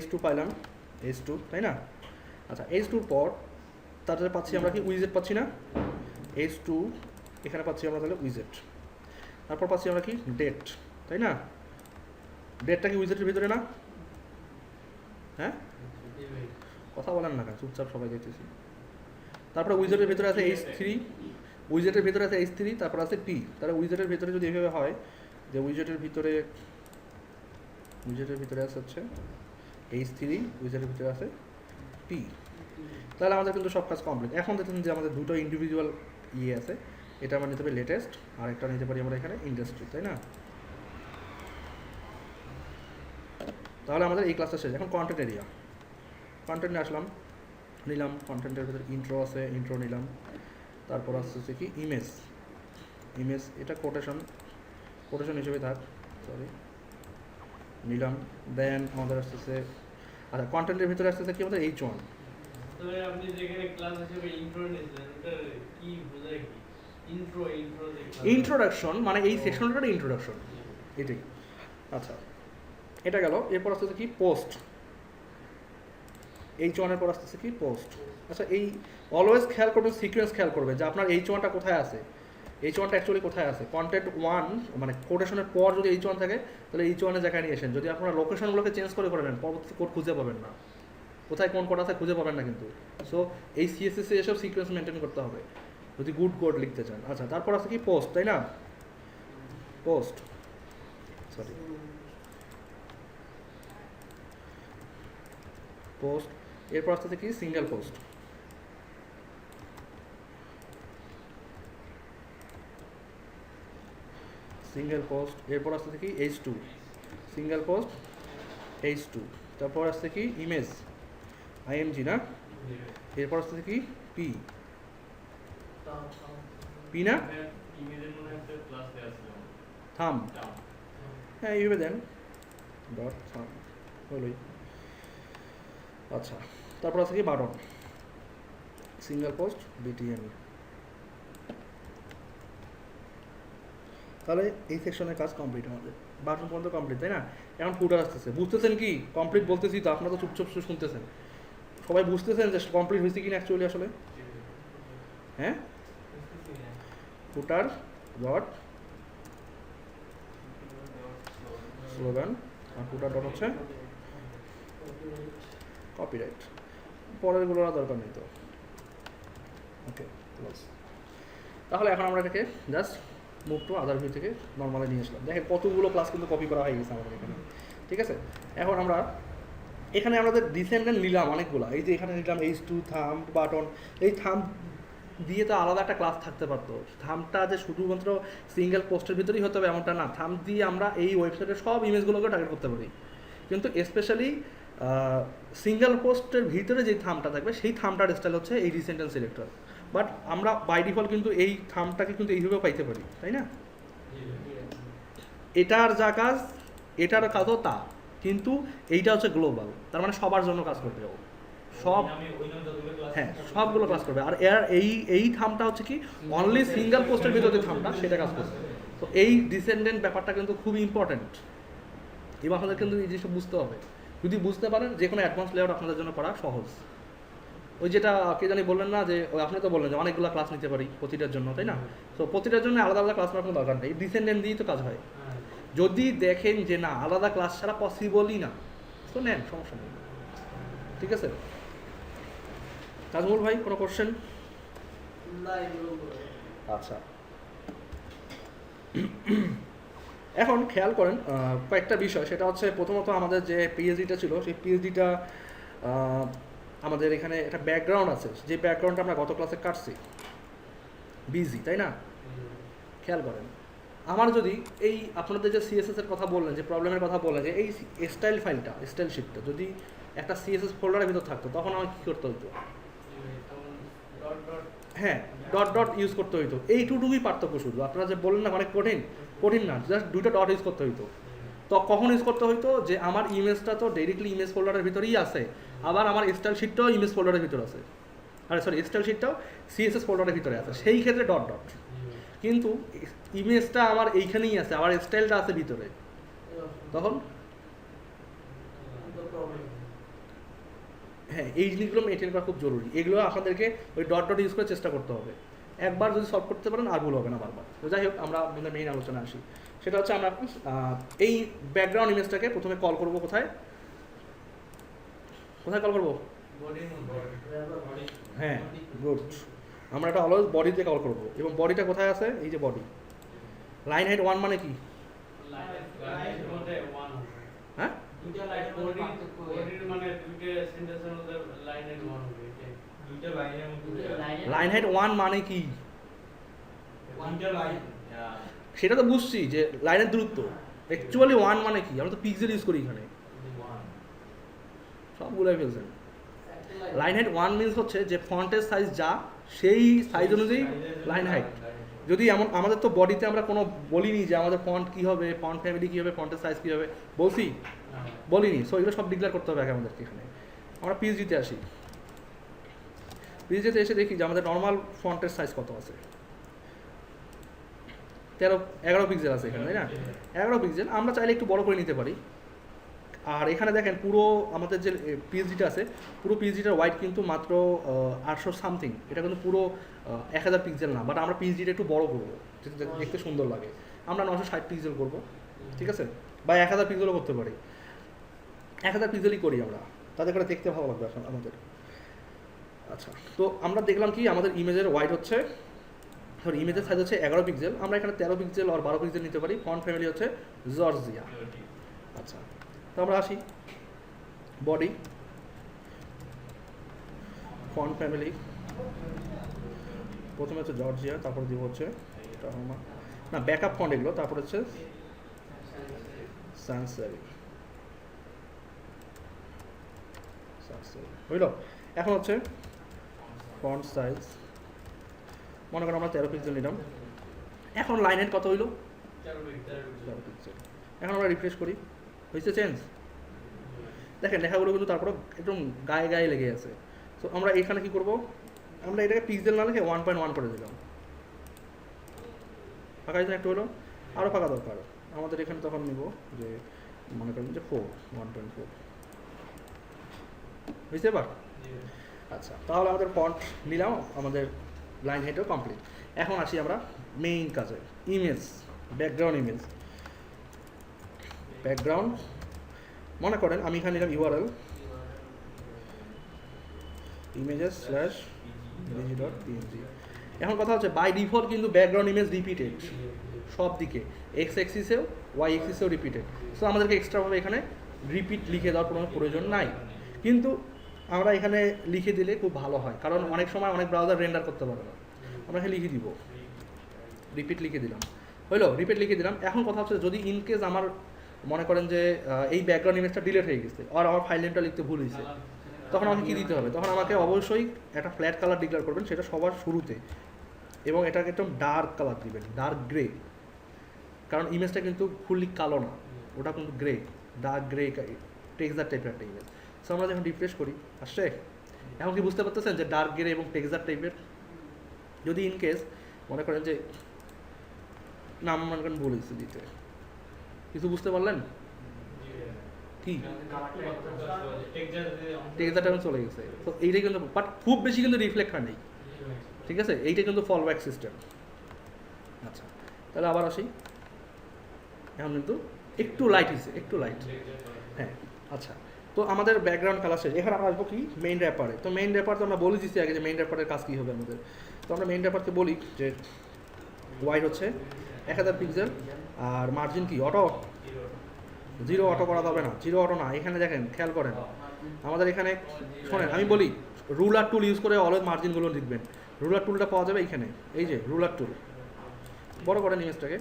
[SPEAKER 1] H2 পাইলাম, H2, তাই না? আচ্ছা, H2 পর তারপরে পাচ্ছি আমরা কি উইজেট পাচ্ছি না? H2 এখানে পাচ্ছি আমরা তাহলে উইজেট, তারপর পাচ্ছি আমরা কি ডেট, তাই না? ডেটটা কি উইজেটের ভিতরে না? হ্যাঁ, কথা বলেন না কেন, চুপচাপ সবাই দেখতেছি। তারপরে উইজেটের ভিতরে আছে H3, উইজেটের ভিতরে আছে H3, তারপর আছে P। তাহলে উইজেটের ভিতরে যদি এভাবে হয় যে উইজেটের ভিতরে আছে হচ্ছে H3, উইজেটের ভিতরে আছে P, তাহলে আমাদের কিন্তু সব কাজ কমপ্লিট। এখন দেখুন যে আমাদের দুটো ইন্ডিভিজুয়াল আছে, এটা আমরা নিতে পারি লেটেস্ট, আর একটা নিতে পারি আমরা এখানে ইন্ডাস্ট্রি, তাই না? তাহলে আমাদের এই ক্লাসটা শেষ। এখন কন্টেন্ট এরিয়া, কন্টেন্টে আসলাম, নিলাম কন্টেন্টের ভিতরে ইন্ট্রো আছে, ইন্ট্রো নিলাম। তারপর আসছে কি ইমেজ, এটা কোটেশন হিসেবে থাক, সরি, নিলাম। দেন আমাদের আসতেছে, আচ্ছা কন্টেন্টের ভিতরে আসতেছে কি আমাদের H1।
[SPEAKER 3] আপনি যেখানে ক্লাস হিসেবে ইন্ট্রো নিয়েছেন ওটা কি বোঝায়, কি ইন্ট্রো
[SPEAKER 1] ইন্ট্রোডাকশন মানে এই সেকশনটার ইন্ট্রোডাকশন, এটাই। আচ্ছা, এটা গেল। এরপর আসতেছে কি পোস্ট, H1 এর পর আসতেছে কি পোস্ট। আচ্ছা, এই অলওয়েজ খেয়াল করবে, সিকোয়েন্স খেয়াল করবে যে আপনার H1টা কোথায় আছে, H1টা অ্যাকচুয়ালি কোথায় আছে। কন্টেন্ট 1 মানে কোটেশনের পর যদি H1 থাকে তাহলে H1 এর জায়গায় নিয়ে আসেন। যদি আপনারা লোকেশনগুলোকে চেঞ্জ করে নেন পরবর্তী কোড খুঁজে পাবেন না, কোথায় কোন কোড আছে খুঁজে পাবেন না কিন্তু। সো এই সিএসএস এ এসব সিকোয়েন্স মেনটেন করতে হবে যদি গুড কোড লিখতে চান। আচ্ছা, তারপর আছে কি পোস্ট, তাই না? Post, sorry, post. এরপর আসতেছে কি সিঙ্গেল পোস্ট, এরপর আসতেছে কি H2, সিঙ্গেল পোস্ট H2। তারপর আসছে কি ইমেজ, IMG না? এরপর আসতেছে কি পি না, থাম, হ্যাঁ এইভাবে দেন, ডট থাম হলোই। আচ্ছা, তারপর আছে কি বাটন, সিঙ্গেল পোস্ট BTN। তাহলে এই সেকশনের কাজ কমপ্লিট, আমাদের বাটন পর্যন্ত কমপ্লিট, তাই না? এখন ফুটার আসতেছে, বুঝতেছেন কি কমপ্লিট বলতেছি তো, আপনারা তো চুপচাপ শুনতেছেন, সবাই বুঝতেছেন যে কমপ্লিট হয়েছে কিনা অ্যাকচুয়ালি আসলে? হ্যাঁ, ফুটার ডট স্লোগান, আর ফুটার ডট হচ্ছে কপিরাইট, পরেরগুলো দরকার নেই তো। ওকে, তাহলে এখন আমরা এটাকে just move to other view থেকে নর্মালে নিয়ে আসলাম। দেখেন কতগুলো ক্লাস কিন্তু কপি করা হয়ে গেছে আমাদের এখানে, ঠিক আছে? এখন আমরা এখানে আমাদের ডিসেন্ডেন্ট নিলাম অনেকগুলো, এই যে এখানে নিলাম H2, থাম, বাটন। এই থাম দিয়ে তো আলাদা একটা ক্লাস থাকতে পারতো, থামটা যে শুধুমাত্র সিঙ্গেল পোস্টের ভিতরেই হতে হবে এমনটা না। থাম দিয়ে আমরা এই ওয়েবসাইটের সব ইমেজগুলোকে টার্গেট করতে পারি, কিন্তু স্পেশালি সিঙ্গেল পোস্টের ভিতরে যে থামটা থাকবে সেই থামটার স্টাইল হচ্ছে এই ডিসেন্ডেন্ট সিলেক্টর। বাট আমরা বাই ডিফল্ট কিন্তু এই থামটাকে কিন্তু এইভাবেও পাইতে পারি, তাই না? এটার যা কাজ, এটার কাজও তা, কিন্তু এইটা হচ্ছে গ্লোবাল, তার মানে সবার জন্য কাজ করতে যাবো, সব, হ্যাঁ সবগুলো কাজ করবে। আর এই থামটা হচ্ছে কি অনলি সিঙ্গেল পোস্টের ভিতরে থামটা, সেটা কাজ করবে। তো এই ডিসেন্ডেন্ট ব্যাপারটা কিন্তু খুবই ইম্পর্ট্যান্ট এবং আপনাদের কিন্তু এই জিনিসটা বুঝতে হবে। যদি বুঝতে পারেন যে কোনো অ্যাডভান্স লেআউট আপনাদের জন্য করা সহজ। ওই যেটা কে জানি বললেন না যে ওই আপনি তো বললেন যে অনেকগুলো ক্লাস নিতে পারি প্রতিটার জন্য, তাই না? তো প্রতিটার জন্য আলাদা আলাদা ক্লাস নেওয়ার কোনো দরকার নেই, ডিসেন্ডেন্ট দিয়েই তো কাজ হয়।
[SPEAKER 2] হ্যাঁ।
[SPEAKER 1] যদি দেখেন যে না আলাদা ক্লাস ছাড়া পসিবলই না, তো নেন, সমস্যা নেই। ঠিক আছে তাজমুল ভাই, কোনো কোশ্চেন? আচ্ছা, এখন খেয়াল করেন কয়েকটা বিষয়। সেটা হচ্ছে প্রথমত আমাদের যে পিএইচডিটা ছিল সেই পিএইচডিটা আমাদের এখানে একটা ব্যাকগ্রাউন্ড আছে, যে ব্যাকগ্রাউন্ডটা আমরা গত ক্লাসে কাটছি বিজি, তাই না? খেয়াল করেন আমার যদি এই আপনাদের যে সিএসএস এর কথা বললেন, যে প্রবলেমের কথা বললেন, যে এই স্টাইল ফাইলটা, স্টাইল শিটটা যদি একটা সিএসএস ফোল্ডারের ভিতর থাকতো তখন আমার কী করতে হতো? হ্যাঁ, ডট ডট ইউজ করতে হইতো। এইটুকুই পার্থক্য শুধু। আপনারা যে বললেন না অনেক কঠিন, কঠিন না, জাস্ট দুইটা ডট ইউজ করতে হইতো। তো কখন ইউজ করতে হইতো? যে আমার ইমেজটা তো ডাইরেক্টলি ইমেজ ফোল্ডারের ভিতরেই আছে, আবার আমার স্টাইল শিটটাও ইমেজ ফোল্ডারের ভিতরে আছে, আরে সরি স্টাইল শিটটাও সিএসএস ফোল্ডারের ভিতরে আছে, সেই ক্ষেত্রে ডট ডট। কিন্তু ইমেজটা আমার এইখানেই আছে, আবার স্টাইলটা আছে ভিতরে, তখন হ্যাঁ এই জিনিসগুলো মেনটেন করা খুব জরুরি। এগুলো আপনাদেরকে ওই ডট ডট ইউজ করে চেষ্টা করতে হবে। একবার যদি সলভ করতে পারেন আর ভুল হবে না বারবার। তো যাই হোক, আমরা আমাদের মেইন আলোচনা আসি। সেটা হচ্ছে আমরা এই ব্যাকগ্রাউন্ড ইমেজটাকে প্রথমে কল করব কোথায়? কোথায় কল করব? হ্যাঁ, গুড। আমরা এটা অলওয়েজ বডিতে কল করব। এবং বডিটা কোথায় আছে? এই যে বডি। লাইন হাইট 1 মানে কি? হ্যাঁ,
[SPEAKER 2] দুইটা লাইন পার্থক্য
[SPEAKER 3] মানে দুইটা সেন্টেন্সের মধ্যে লাইনের ওয়ান হবে, দুইটা লাইনের মধ্যে
[SPEAKER 1] লাইন হাইট 1 মানে কি?
[SPEAKER 3] দুইটা লাইন
[SPEAKER 1] সেটা তো বুঝছি যে লাইনের দূরত্ব। অ্যাকচুয়ালি 1 মানে কি? আমরা তো পিক্সেল ইউজ করি এখানে, সব গুলাই ফেলছেন। লাইন হাইট 1 মিনস হচ্ছে যে ফন্টের সাইজ যা, সেই সাইজ অনুযায়ী লাইন হাইট। যদি এমন আমাদের তো বডিতে আমরা কোনো বলিনি যে আমাদের ফন্ট কী হবে, ফন্ট ফ্যামিলি কী হবে, ফন্টের সাইজ কী হবে, বলছি? বলিনি। সো এগুলো সব ডিক্লেয়ার করতে হবে আগে আমাদেরকে। এখানে আমরা পিএইচডিতে আসি। পিএইচডিতে এসে দেখি যে আমাদের নর্মাল ফন্টের সাইজ কত আছে। 11 পিক্সেল আছে এখানে, তাই না? 11 পিক্সেল। আমরা চাইলে একটু বড় করে নিতে পারি। আর এখানে দেখেন পুরো আমাদের যে পিএইচডিটা আছে, পুরো পিএইচডিটার ওয়াইড কিন্তু মাত্র 800 সামথিং। এটা কিন্তু পুরো 1000 পিক্সেল না, বাট আমরা পিএইচডিটা একটু বড় করবো যাতে দেখতে সুন্দর লাগে। আমরা 960 পিক্সেল করবো, ঠিক আছে? বা 1000 পিক্সেলও করতে পারি। 1000 পিক্সেলই করি আমরা, তাতে করে দেখতে ভালো লাগবে এখন আমাদের। আচ্ছা, তো আমরা দেখলাম কি আমাদের ইমেজের ওয়াইড হচ্ছে, ধর ইমেজের সাইজ হচ্ছে 11 পিক্সেল। আমরা এখানে 13 পিক্সেল আর 12 পিক্সেল নিতে পারি। ফন্ট ফ্যামিলি হচ্ছে জর্জিয়া। আচ্ছা, তো আমরা আসি বডি, ফন্ট ফ্যামিলি, প্রথমে হচ্ছে জর্জিয়া, তারপর দিব হচ্ছে না ব্যাকআপ ফন্ট এগুলো, তারপর হচ্ছে সানসেরি। বুঝলো? এখন হচ্ছে ফন্ট সাইজ, মনে করেন আমরা 13 পিক্সেল নিলাম। এখন লাইনের কত হইলো? 13 পিক্সেল। এখন আমরা রিফ্রেশ করি, হয়েছে চেঞ্জ? দেখেন লেখাগুলো কিন্তু তারপরে একদম গায়ে গায়ে লেগে আছে। তো আমরা এখানে কি করব? আমরা এটাকে পিক্সেল না লিখে 1.1 করে দিলাম। ফাঁকা যেন একটু হলো, আরও ফাঁকা দরকার আমাদের। এখানে তখন নিব যে মনে করেন যে 1.4 বুঝতে পার? আচ্ছা, তাহলে আমাদের ফন্ট নিলাম, আমাদের লাইন হাইটও কমপ্লিট। এখন আসি আমরা মেইন কাজে, ইমেজ, ব্যাকগ্রাউন্ড ইমেজ। ব্যাকগ্রাউন্ড মনে করেন আমি এখানে নিলাম ইউআরএল images/bg.png। এখন কথা হচ্ছে বাই ডিফল্ট কিন্তু ব্যাকগ্রাউন্ড ইমেজ রিপিটেড সব দিকে, এক্স অ্যাক্সিসেও ওয়াই অ্যাক্সিসেও রিপিটেড। সো আমাদেরকে এক্সট্রাভাবে এখানে রিপিট লিখে দেওয়ার কোনো প্রয়োজন নাই, কিন্তু আমরা এখানে লিখে দিলে খুব ভালো হয়, কারণ অনেক সময় অনেক ব্রাউজার রেন্ডার করতে পারে না। আমরা এখানে লিখে দিব, রিপিট লিখে দিলাম, হইলো? রিপিট লিখে দিলাম। এখন কথা হচ্ছে যদি ইনকেস আমার মনে করেন যে এই ব্যাকগ্রাউন্ড ইমেজটা ডিলিট হয়ে গেছে আর আমার ফাইল নেমটা লিখতে ভুল হয়েছে, তখন আমাকে কী দিতে হবে? তখন আমাকে অবশ্যই একটা ফ্ল্যাট কালার ডিক্লেয়ার করবেন, সেটা সবার শুরুতে, এবং এটাকে একদম ডার্ক কালার দিবেন, ডার্ক গ্রে, কারণ ইমেজটা কিন্তু ফুললি কালো না, ওটা কিন্তু গ্রে, ডার্ক গ্রে টেক্সচার টাইপের একটা ইমেজ। সো আমরা যখন রিফ্রেশ করি আসছে, এখন কি বুঝতে পারতেছেন যে ডার্ক গ্রে এবং টেক্সচার টাইপের? যদি ইনকেস মনে করেন যে না আমার মনে করেন বলেছি দিতে, কিছু বুঝতে পারলেন কি? টেক্সচারটা এখন চলে গেছে, তো এইটাই কিন্তু, বাট খুব বেশি কিন্তু রিফ্লেক্ট হয় নেই, ঠিক আছে, এইটা কিন্তু ফল ব্যাক সিস্টেম। আচ্ছা তাহলে আবার আসি, এখন কিন্তু একটু লাইট হয়েছে, একটু লাইট, হ্যাঁ। আচ্ছা তো আমাদের ব্যাকগ্রাউন্ড কালার শেষ, এখানে আমরা আসবো কি মেইন র্যাপারে। তো মেইন র্যাপার তো আমরা বলে দিচ্ছি আগে যে মেইন র্যাপারের কাজ কী হবে আমাদের। তো আমরা মেইন র্যাপারকে বলি যে ওয়াইড হচ্ছে 1000 পিক্সেল, আর মার্জিন কি অটো, জিরো অটো করা যাবে না, জিরো অটো না, এখানে দেখেন খেয়াল করেন আমাদের এখানে, শোনেন আমি বলি রুলার টুল ইউজ করে অলওয়েজ মার্জিনগুলো লিখবেন। রুলার টুলটা পাওয়া যাবে এইখানে, এই যে রুলার টুল, বড় করেন ইমেজটাকে,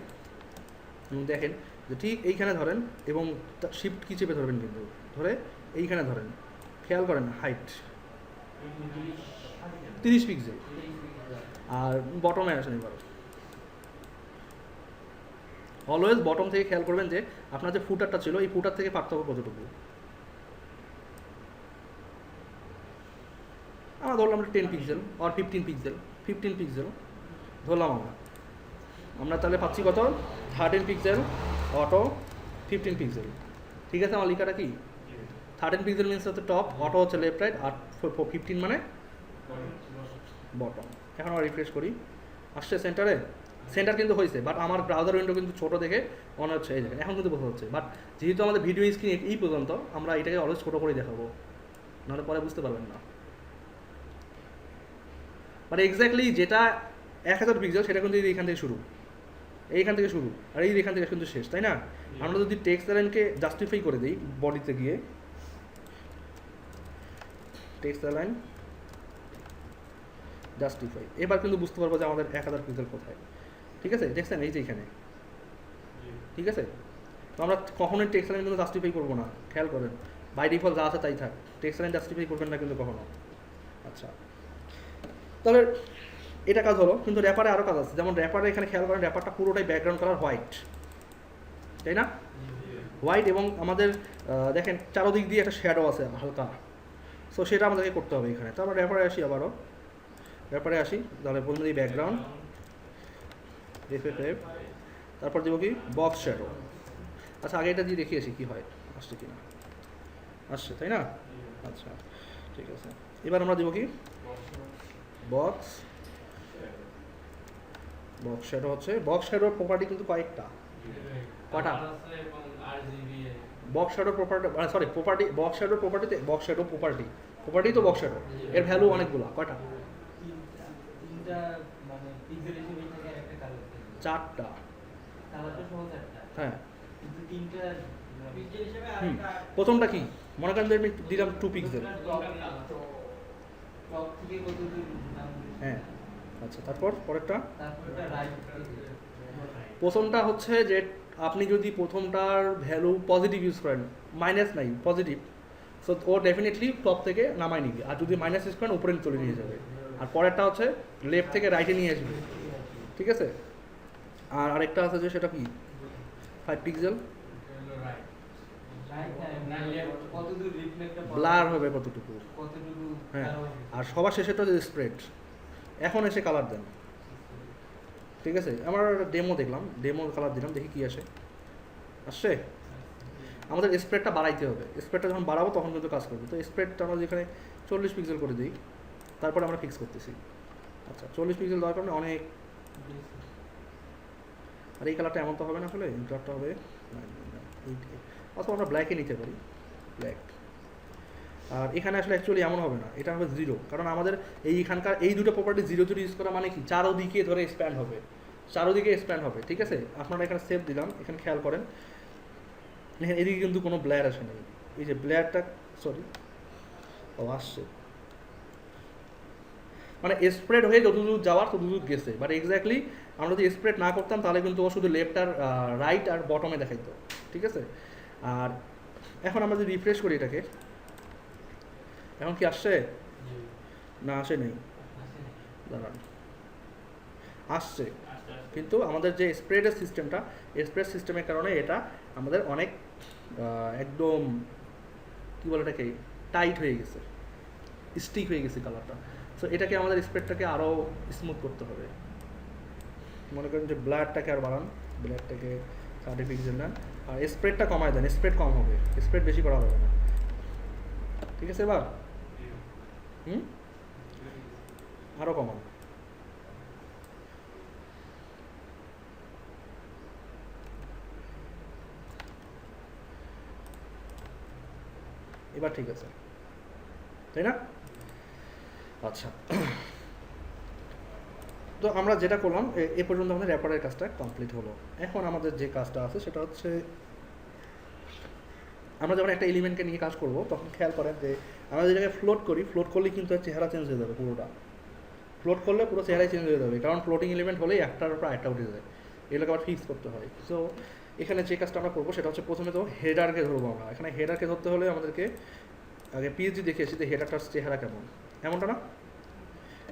[SPEAKER 1] দেখেন যে ঠিক এইখানে ধরেন এবং শিফট কি চেপে ধরবেন, কিন্তু ধরে এইখানে ধরেন, খেয়াল করেন হাইট 30 পিক্সেল, আর বটমে আসেন এবার, অলওয়েজ বটম থেকে খেয়াল করবেন যে আপনার যে ফুটারটা ছিল এই ফুটার থেকে পার্থক্য কতটুকু। আমরা ধরলাম 10 পিক্সেল আর 15 পিক্সেল, 15 পিক্সেল ধরলাম আমরা তাহলে পাচ্ছি কত 13 পিক্সেল অটো, 15 পিক্সেল, ঠিক আছে। আমার লেখাটা কি 13 পিক্সেল মিনস হচ্ছে টপ, অটো হচ্ছে লেফট রাইট, আর 15 মানে বটম। এখন আমরা রিফ্রেশ করি, আসছে সেন্টারে, সেন্টার কিন্তু হয়েছে, বাট আমার ব্রাউজার উইন্ডো কিন্তু ছোটো দেখে মনে হচ্ছে এই জায়গায়, এখন কিন্তু বোঝা হচ্ছে, বাট যেহেতু আমাদের ভিডিও স্ক্রিন এই পর্যন্ত, আমরা এটাকে অলওয়েজ ছোটো করে দেখাবো, নাহলে পরে বুঝতে পারবেন না। মানে এক্স্যাক্টলি যেটা 1000 পিক্সেল সেটা কিন্তু এইখান থেকে শুরু, এইখান থেকে শুরু, আর এইখান থেকে কিন্তু শেষ, তাই না? আমরা যদি টেক্সট লাইনকে জাস্টিফাই করে দিই বডিতে গিয়ে, টেক্সট লাইন জাস্টিফাই, এবার কিন্তু বুঝতে পারবো যে আমাদের 1000 পিক্সেল কোথায়, ঠিক আছে, দেখছেন এই যে এখানে, ঠিক আছে। তো আমরা কখনোই টেক্সট লাইন কিন্তু জাস্টিফাই করবো না, খেয়াল করেন, বাই ডিফল্ট যা আছে তাই থাক, টেক্সট লাইন জাস্টিফাই করবেন না কিন্তু কখনো। আচ্ছা তাহলে এটা কাজ হলো, কিন্তু র্যাপারে আরও কাজ আছে, যেমন র্যাপারে এখানে খেয়াল করেন র্যাপারটা পুরোটাই ব্যাকগ্রাউন্ড কালার হোয়াইট, তাই না, হোয়াইট, এবং আমাদের দেখেন চারোদিক দিয়ে একটা শ্যাডো আছে হালকা, সো সেটা আমাদেরকে করতে হবে এখানে। তো আমরা র্যাপারে আসি, আবারও র্যাপারে আসি, তাহলে বলুন এই ব্যাকগ্রাউন্ড এফ, তারপর দেবো কি বক্স শ্যাডো। আচ্ছা আগে এটা দিয়ে দেখিয়ে আসি কী হয়, আসছে কি না, আসছে তাই না, আচ্ছা ঠিক আছে। এবার আমরা দেবো কি বক্স শ্যাডো, হচ্ছে বক্স শ্যাডোর প্রপার্টি কিন্তু কয়েকটা, কটা বক্স শ্যাডোর প্রপার্টি, সরি প্রপার্টি, বক্স শ্যাডোর প্রপার্টিতে বক্স শ্যাডো প্রপার্টি, প্রপার্টি তো বক্স শ্যাডো, এর ভ্যালু অনেকগুলো, কয়টা,
[SPEAKER 2] তিনটা, মানে পিক্সেল হিসেবে থাকে একটা কালার,
[SPEAKER 1] 4টা,
[SPEAKER 2] কালারটা সহ 4টা,
[SPEAKER 1] হ্যাঁ
[SPEAKER 2] কিন্তু তিনটা পিক্সেল হিসেবে
[SPEAKER 1] প্রথমটা কি মনে করেন আমি দিলাম 2 পিক্সেল,
[SPEAKER 2] টপ থেকে কত দূর,
[SPEAKER 1] হ্যাঁ আচ্ছা, তারপর পরেরটা,
[SPEAKER 2] তারপরটা রাইট,
[SPEAKER 1] প্রথমটা হচ্ছে যে আপনি যদি প্রথমটার ভ্যালু পজিটিভ ইউজ করেন, মাইনাস নাই পজিটিভ, সো ও ডেফিনেটলি টপ থেকে নামাই নিবি, আর যদি মাইনাস ইউজ করেন উপরে চলে নিয়ে যাবে, আর পরেরটা হচ্ছে লেফট থেকে রাইটে নিয়ে আসবে, ঠিক আছে। আর আরেকটা আছে যে সেটা কি 5 পিক্সেল,
[SPEAKER 2] কত দূর রিফ্লেক্টটা
[SPEAKER 1] ব্লার হবে কতটুকু,
[SPEAKER 2] কতটুকু,
[SPEAKER 1] হ্যাঁ, আর সবার শেষেটা হচ্ছে স্প্রেড। এখন এসে কালার দেন, ঠিক আছে, আমার ডেমো দেখলাম, ডেমো কালার দিলাম, দেখি কি আসে, আসছে। আমাদের স্প্রেডটা বাড়াইতে হবে, স্প্রেডটা যখন বাড়াবো তখন কিন্তু কাজ করবে। তো স্প্রেডটা আমরা যেখানে 40 পিক্সেল করে দিই, তারপরে আমরা ফিক্স করতেছি। আচ্ছা 40 পিক্সেল দেওয়ার কারণে অনেক, আর এই কালারটা এমন তো হবে না, আসলে এই কালারটা হবে অথবা আমরা ব্ল্যাকে নিতে পারি, ব্ল্যাক। আর এখানে আসলে অ্যাকচুয়ালি এমন হবে না, এটা হবে 0, কারণ আমাদের এইখানকার এই দুটো প্রপার্টি 0 ইউজ করা মানে কি চারোদিকে ধরে এক্সপ্যান্ড হবে, চারোদিকে এক্সপ্যান্ড হবে, ঠিক আছে। আপনারা এখানে সেভ দিলাম, এখানে খেয়াল করেন এখানে এদিকে কিন্তু কোনো ব্ল্যার আসে নাই, এই যে ব্ল্যারটা, সরি ও আসছে, মানে স্প্রেড হয়ে যতদূর যাওয়ার ততদূর গেছে, বাট এক্স্যাক্টলি আমরা যদি স্প্রেড না করতাম তাহলে কিন্তু ও শুধু লেফট আর রাইট আর বটমে দেখাইতো, ঠিক আছে। আর এখন আমরা যদি রিফ্রেশ করি এটাকে, এখন কি আসছে না আসে নেই, দাঁড়ান আসছে, কিন্তু আমাদের যে স্প্রেডের সিস্টেমটা, স্প্রেড সিস্টেমের কারণে এটা আমাদের অনেক একদম কী বলে এটাকে টাইট হয়ে গেছে, স্টিক হয়ে গেছে কালারটা। সো এটাকে আমাদের স্প্রেডটাকে আরও স্মুথ করতে হবে, মনে করেন যে ব্লারটাকে আর বাড়ান, ব্ল্যাকটাকে 30 পিক্সেল নেন, আর স্প্রেডটা কমায় দেন, স্প্রেড কম হবে, স্প্রেড বেশি করা হবে না। ঠিক আছে, এবার আরও কমান। এবার ঠিক আছে, তাই না? আচ্ছা, তো আমরা যেটা করলাম এ পর্যন্ত আমাদের র্যাপারের কাজটা কমপ্লিট হলো। এখন আমাদের যে কাজটা আছে সেটা হচ্ছে, আমরা যখন একটা এলিমেন্টকে নিয়ে কাজ করব তখন খেয়াল করেন যে আমরা যে জায়গায় ফ্লোট করি, ফ্লোট করলে কিন্তু চেহারা চেঞ্জ হয়ে যাবে পুরোটা। ফ্লোট করলে পুরো চেহারাই চেঞ্জ হয়ে যাবে, কারণ ফ্লোটিং এলিমেন্ট হলেই একটার উপর একটা উঠে যায়, এগুলোকে আবার ফিক্স করতে হয়। সো এখানে যে কাজটা আমরা করবো সেটা হচ্ছে, প্রথমে তো হেডারকে ধরবো আমরা। এখানে হেডারকে ধরতে হলে আমাদেরকে আগে পিএইচডি দেখেছি যে হেডারটার চেহারা কেমন, এমনটা না?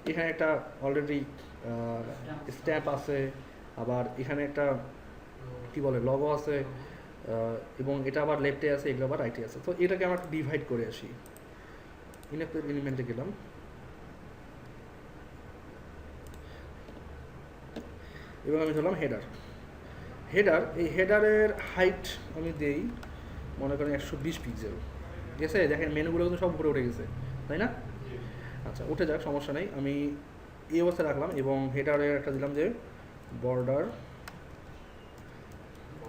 [SPEAKER 1] এখানে একটা অলরেডি স্ট্যাম্প আছে, আবার এখানে একটা কি বলে লগো আছে, এবং এটা আবার লেফটে আছে, এগুলো আবার রাইটে আছে। তো এটাকে আমরা ডিভাইড করে আসি, ইনএক্টিভ এলিমেন্টে গেলাম, এবং আমি ধরলাম হেডার। হেডার, এই হেডারের হাইট আমি দেই মনে করেন 120 পিক্সেল। ঠিক আছে, দেখেন মেনুগুলো কিন্তু সব উপরে উঠে গেছে, তাই না? আচ্ছা, উঠে যাক, সমস্যা নেই। আমি এই অবস্থায় রাখলাম, এবং হেডারের একটা দিলাম যে বর্ডার,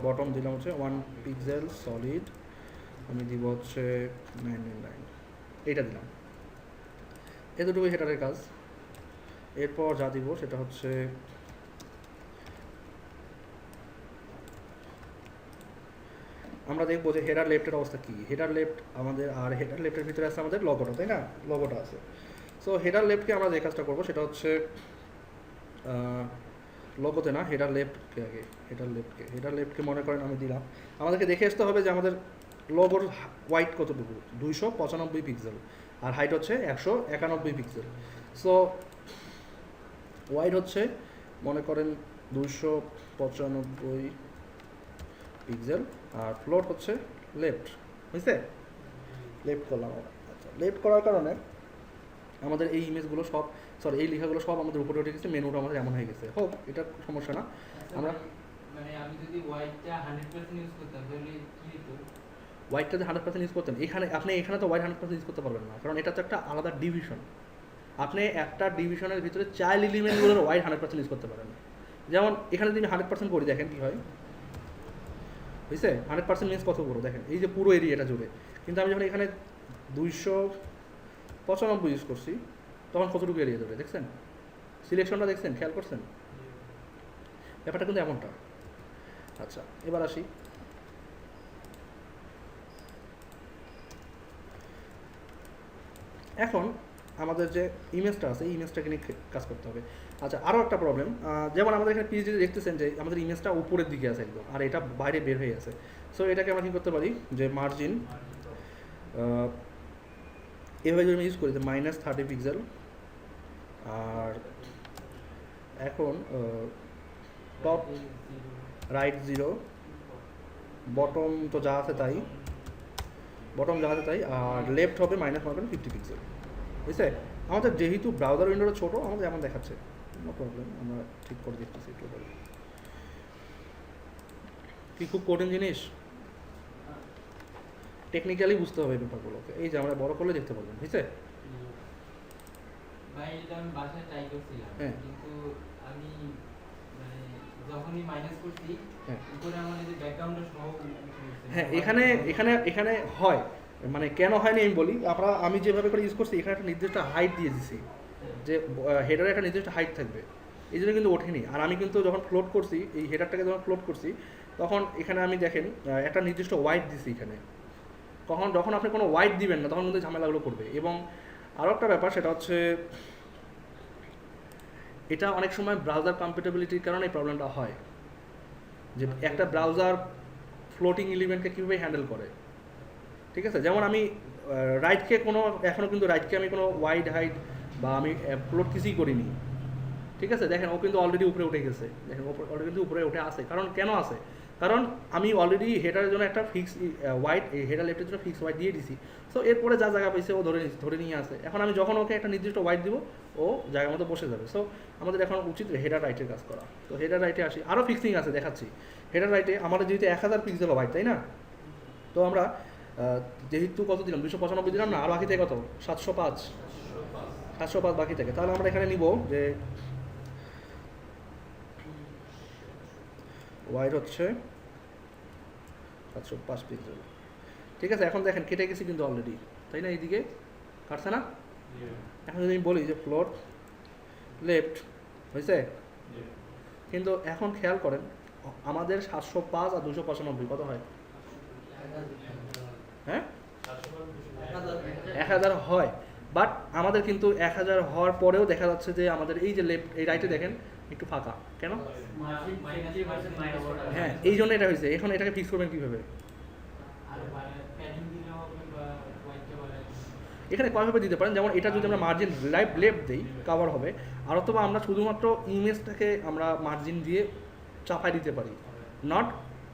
[SPEAKER 1] বটম দিলাম হচ্ছে 1 পিক্সেল সলিড, আমি দিব হচ্ছে 999, এইটা দিলাম। এতটুকুই হেডারের কাজ। এরপর যা দিব সেটা হচ্ছে আমরা দেখবো যে হেডার লেফটের অবস্থা কী। হেডার লেফট আমাদের, আর হেডার লেফটের ভিতরে আছে আমাদের লগোটা, তাই না? লগোটা আছে। সো হেডার লেফটকে আমরা যে কাজটা করবো সেটা হচ্ছে, লগোতে না, হেডার লেফটকে আগে, হেডার লেফটকে মনে করেন আমি দিলাম। আমাদেরকে দেখে আসতে হবে যে আমাদের লগোর ওয়াইড কতটুকু, 295 পিক্সেল, আর হাইট হচ্ছে 191 পিক্সেল। সো ওয়াইড হচ্ছে মনে করেন 295 পিক্সেল, আর ফ্লোট হচ্ছে লেফট, বুঝতে? লেফট করলাম আমরা। আচ্ছা, লেফট করার কারণে আমাদের এই ইমেজগুলো সব, সরি এই লেখাগুলো সব আমাদের উপরে উঠে গেছে, মেনুটা আমাদের এমন হয়ে গেছে। হোক, এটা সমস্যা না। আমরা
[SPEAKER 2] মানে আমি যদি ওয়াইডটা 100% ইউজ করতাম তাহলে কি হতো?
[SPEAKER 1] ওয়াইডটা যে 100% ইউজ করতেন, এখানে আপনি এখানে তো ওয়াইড 100% ইউজ করতে পারবেন না, কারণ এটা তো একটা আলাদা ডিভিশন। আপনি একটা ডিভিশনের ভিতরে চাইল্ড এলিমেন্টগুলোর ওয়াইড 100% ইউজ করতে পারেন। যেমন এখানে যদি 100% করি, দেখেন কি হয়, বুঝছে? 100% মিনস কত বড় দেখেন, এই যে পুরো এরিয়াটা জুড়ে। কিন্তু আমি যখন এখানে 295 ইউজ করছি, তখন কতটুকু এরিয়া জুড়ে দেখছেন? সিলেকশনটা দেখছেন, খেয়াল করছেন? ব্যাপারটা কিন্তু এমনটা। আচ্ছা, এবার আসি, এখন আমাদের যে ইমেজটা আছে, এই ইমেজটাকে নিয়ে কাজ করতে হবে। আচ্ছা, আরও একটা প্রবলেম, যেমন আমাদের এখানে পিএইচডি দেখতেছেন যে আমাদের ইমেজটা উপরের দিকে আছে একদম, আর এটা বাইরে বের হয়ে আছে। সো এটাকে আমরা কী করতে পারি, যে মার্জিন এভাবে যদি আমি ইউজ করি, যে -30 পিক্সেল, আর এখন টপ রাইট 0, বটম তো যা আছে তাই, আর লেফট হবে -50 পিক্সেল, বুঝছে? আমাদের যেহেতু ব্রাউজার উইন্ডোটা ছোটো, আমাদের এমন দেখাচ্ছে, নো প্রবলেম, আমরা ঠিক করে দেখতেছি একটু পরে। কি খুব কঠিন জিনিস, টেকনিক্যালি বুঝতে হবে ব্যাপারগুলোকে। এই যে আমরা বড় করলে দেখতে পারবেন, বুঝছে?
[SPEAKER 2] ভাই এটা আমি বাসায় ট্রাই করছিলাম,
[SPEAKER 1] হ্যাঁ।
[SPEAKER 2] কিন্তু আমি মানে যখনই মাইনাস করছি,
[SPEAKER 1] হ্যাঁ।
[SPEAKER 2] উপরে আমার এই যে ব্যাকগ্রাউন্ডটা সহ উঠে গেছে।
[SPEAKER 1] হ্যাঁ, এখানে হয়, মানে কেন হয়নি আমি বলি। আমি যেভাবে করে ইউজ করছি, এখানে একটা নির্দিষ্ট হাইট দিয়ে দিছি, যে হেডারে একটা নির্দিষ্ট হাইট থাকবে, এই জন্য কিন্তু ওঠেনি। আর আমি কিন্তু যখন ফ্লোট করছি, এই হেডারটাকে যখন ফ্লোট করছি, তখন এখানে আমি দেখেন একটা নির্দিষ্ট ওয়াইড দিছি এখানে। যখন আপনি কোনো ওয়াইড দিবেন না, তখন কিন্তু ঝামেলাগুলো করবে। এবং আরও একটা ব্যাপার, সেটা হচ্ছে এটা অনেক সময় ব্রাউজার কম্প্যাটিবিলিটির কারণে এই প্রবলেমটা হয়, যে একটা ব্রাউজার ফ্লোটিং এলিমেন্টকে কীভাবে হ্যান্ডেল করে। ঠিক আছে, যেমন আমি রাইটকে এখনও কিন্তু রাইটকে আমি কোনো ওয়াইড হাইট বা আমি ফ্লোট কিছুই করিনি। ঠিক আছে, দেখেন ও কিন্তু অলরেডি উপরে উঠে গেছে, দেখেন অলরেডি কিন্তু উপরে উঠে আসে। কেন আসে? কারণ আমি অলরেডি হেডারের জন্য একটা ফিক্স হোয়াইট, হেডার লেফটের জন্য ফিক্স হোয়াইট দিয়ে দিছি। সো এরপরে যা জায়গা পাইছে ও ধরে নিয়ে আসে। এখন আমি যখন ওকে একটা নির্দিষ্ট হোয়াইট দিব ও জায়গার মতো বসে যাবে। সো আমাদের এখন উচিত হেডার রাইটের কাজ করা। তো হেডার রাইটে আসি, আরও ফিক্সিং আছে দেখাচ্ছি। হেডার রাইটে আমাদের যেহেতু 1000 পিক্সেল হোয়াইট, তাই না? তো আমরা যেহেতু কত দিলাম, 295 দিলাম না, আর বাকি থেকে কত, 705 বাকি থেকে। তাহলে আমরা এখানে নিব যে হোয়াইট হচ্ছে 705 পিক্সেল। ঠিক আছে, এখন দেখেন কেটে গেছি কিন্তু অলরেডি, তাই না? এইদিকে কাটছে না? এখন যদি আমি বলি যে ফ্লোর লেফট হয়েছে, কিন্তু এখন খেয়াল করেন আমাদের 705 আর 295 কত হয়? হ্যাঁ, 1000 হয়। বাট আমাদের কিন্তু 1000 হওয়ার পরেও দেখা যাচ্ছে যে আমাদের এই যে লেফট, এই রাইটে দেখেন একটু ফাঁকা কেন? হ্যাঁ, এই জন্য এটা হয়েছে। এখন এটাকে ফিক্স করবেন কীভাবে? এখানে কয়ভাবে দিতে পারেন, যেমন এটা যদি আমরা মার্জিন লেফট দিই কভার হবে, আর অথবা আমরা শুধুমাত্র ইমেজটাকে আমরা মার্জিন দিয়ে চাপাই দিতে পারি, নট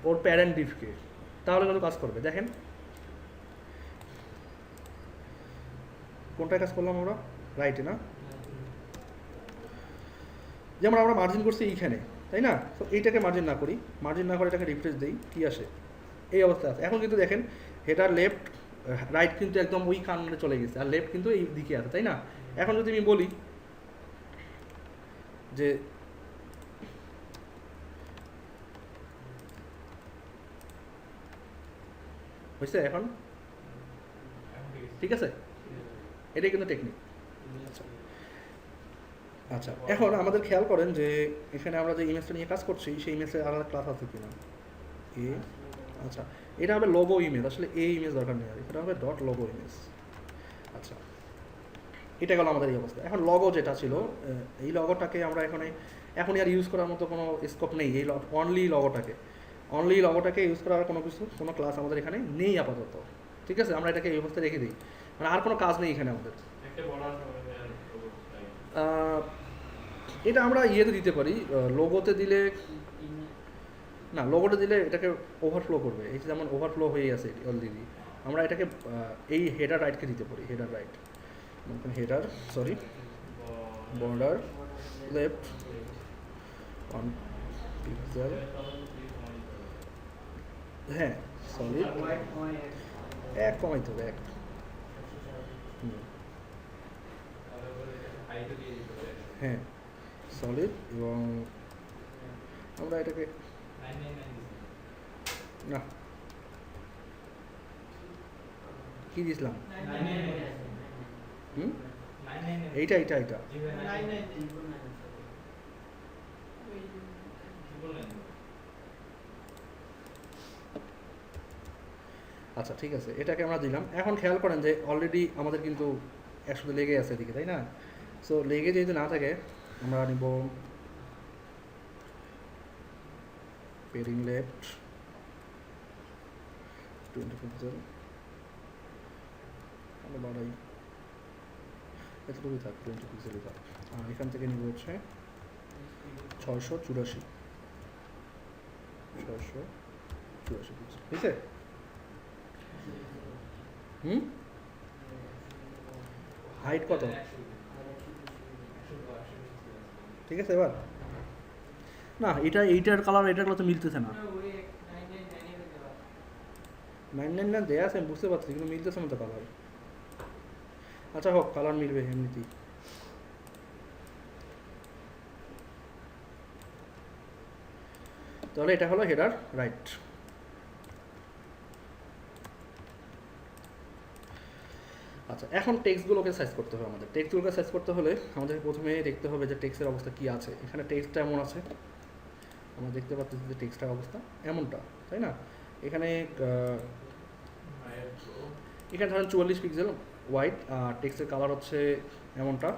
[SPEAKER 1] ওর প্যারেন্ট ডিফকে, তাহলে কিন্তু কাজ করবে। দেখেন কোনটায় কাজ করলাম আমরা? রাইটে না? যেমন আমরা মার্জিন করছি এইখানে, তাই না? তো এইটাকে মার্জিন না করি, মার্জিন না করে এটাকে রিফ্রেশ দিই, কী আসে? এই অবস্থা আছে। এখন কিন্তু দেখেন হেডার লেফট রাইট কিন্তু একদম ওই কারণে চলে গেছে, আর লেফট কিন্তু এই দিকে আছে, তাই না? এখন যদি আমি বলি যে হয়েছে এখন, ঠিক আছে, এটাই কিন্তু টেকনিক। আচ্ছা, এখন আমাদের খেয়াল করেন যে এখানে আমরা যে ইমেজটা নিয়ে কাজ করছি সেই ইমেজের আলাদা ক্লাস আছে কিনা। আচ্ছা, এটা হবে লোগো ইমেজ। আসলে এই ইমেজ দরকার নেই, এটা হবে ডট লোগো ইমেজ। আচ্ছা, এটা গেল আমাদের এই অবস্থা। এখন লগো যেটা ছিল, এই লগোটাকে আমরা এখনই আর ইউজ করার মতো কোনো স্কোপ নেই। এই অনলি লগোটাকে ইউজ করার কোনো ক্লাস আমাদের এখানে নেই আপাতত। ঠিক আছে, আমরা এটাকে এই অবস্থায় রেখে দিই, মানে আর কোনো কাজ নেই এখানে আমাদের। এটা আমরা ইয়েতে দিতে পারি, লোগোতে দিলে না, লোগোতে দিলে এটাকে ওভারফ্লো করবে। এই যেমন ওভারফ্লো হয়ে আছে অলরেডি, আমরা এটাকে এই হেডার রাইটকে দিতে পারি। Header right, header sorry border left 1 pixel, হ্যাঁ সলিড এক কমাইতে হবে, এক। হ্যাঁ সলিড, এবং আমরা এটাকে না কি দিয়েছিলাম, এইটা আচ্ছা ঠিক আছে, এটাকে আমরা দিলাম। এখন খেয়াল করেন যে অলরেডি আমাদের কিন্তু একসাথে লেগে আছে এদিকে, তাই না? সো লেগে যেহেতু না থাকে আমরা নিব পেরিং লেফট 20 পিক্সেল, আমরা বাড়াই, এতটুকুই থাক, 20 পিক্সেলই থাক। আর এখান থেকে নিব হচ্ছে 684 পিক্সেল, ঠিক আছে? হাইট কত? ঠিক আছে, এবার না এইটার কালার এটার কালার তো মিলতেছে না। 999 দেয়া আছে, আমি বুঝতে পারছি, কিন্তু মিলতেছে না তো কালার। আচ্ছা হোক, কালার মিলবে এমনিতেই। তাহলে এটা হলো হেডার রাইট। আচ্ছা, এখন টেক্সটগুলোকে সাইজ করতে হবে আমাদের। টেক্সটগুলোকে সাইজ করতে হলে আমাদের প্রথমে দেখতে হবে যে টেক্সটের অবস্থা কী আছে। এখানে টেক্সটটা এমন আছে, আমরা দেখতে পাচ্ছি যে টেক্সটার অবস্থা এমনটা, তাই না? এখানে ধরেন 44 পিক্সেল হোয়াইট, আর টেক্সটের কালার হচ্ছে এমনটা।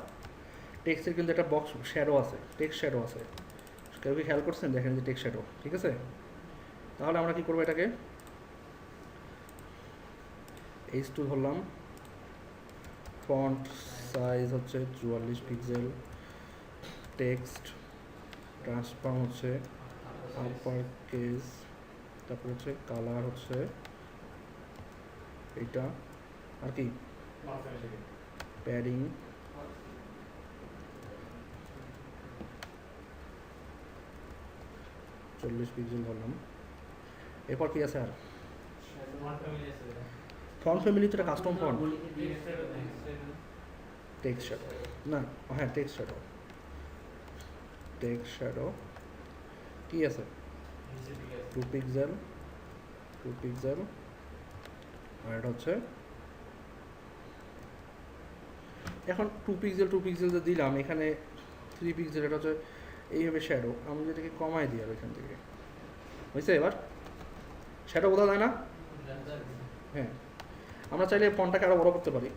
[SPEAKER 1] টেক্সটের কিন্তু একটা বক্স শ্যাডো আছে, টেক্সট শ্যাডো আছে। কেউ কি খেয়াল করছেন? দেখেন যে টেক্সট শ্যাডো, ঠিক আছে? তাহলে আমরা কি করবো, এটাকে H2 ধরলাম, ফন্ট সাইজ হচ্ছে 44 পিক্সেল, টেক্সট ট্রান্সফর্ম হচ্ছে আপার কেস তারপর হচ্ছে কালার হচ্ছে এইটা, আর কি প্যাডিং, চল্লিশ পিক্সেল বললাম। এরপর কি আছে আর ফন্ট ফ্যামিলি তো কাস্টম ফন্ট, টেক্সট শ্যাডো না, হ্যাঁ টেক্সট শ্যাডো, টেক্সট শ্যাডো কি আছে 2 পিক্সেল, 2 পিক্সেল, আর এটা হচ্ছে এখন 2 পিক্সেল 2 পিক্সেল যে দিলাম এখানে 3 পিক্সেল, এটা হচ্ছে এইভাবে শ্যাডো, আমি যেটাকে কমাই দিই আর এখান থেকে, হয়েছে? এবার শ্যাডো বোঝা যায় না? হ্যাঁ, আমরা চাইলে ফন্টটাকে আরও বড় করতে পারি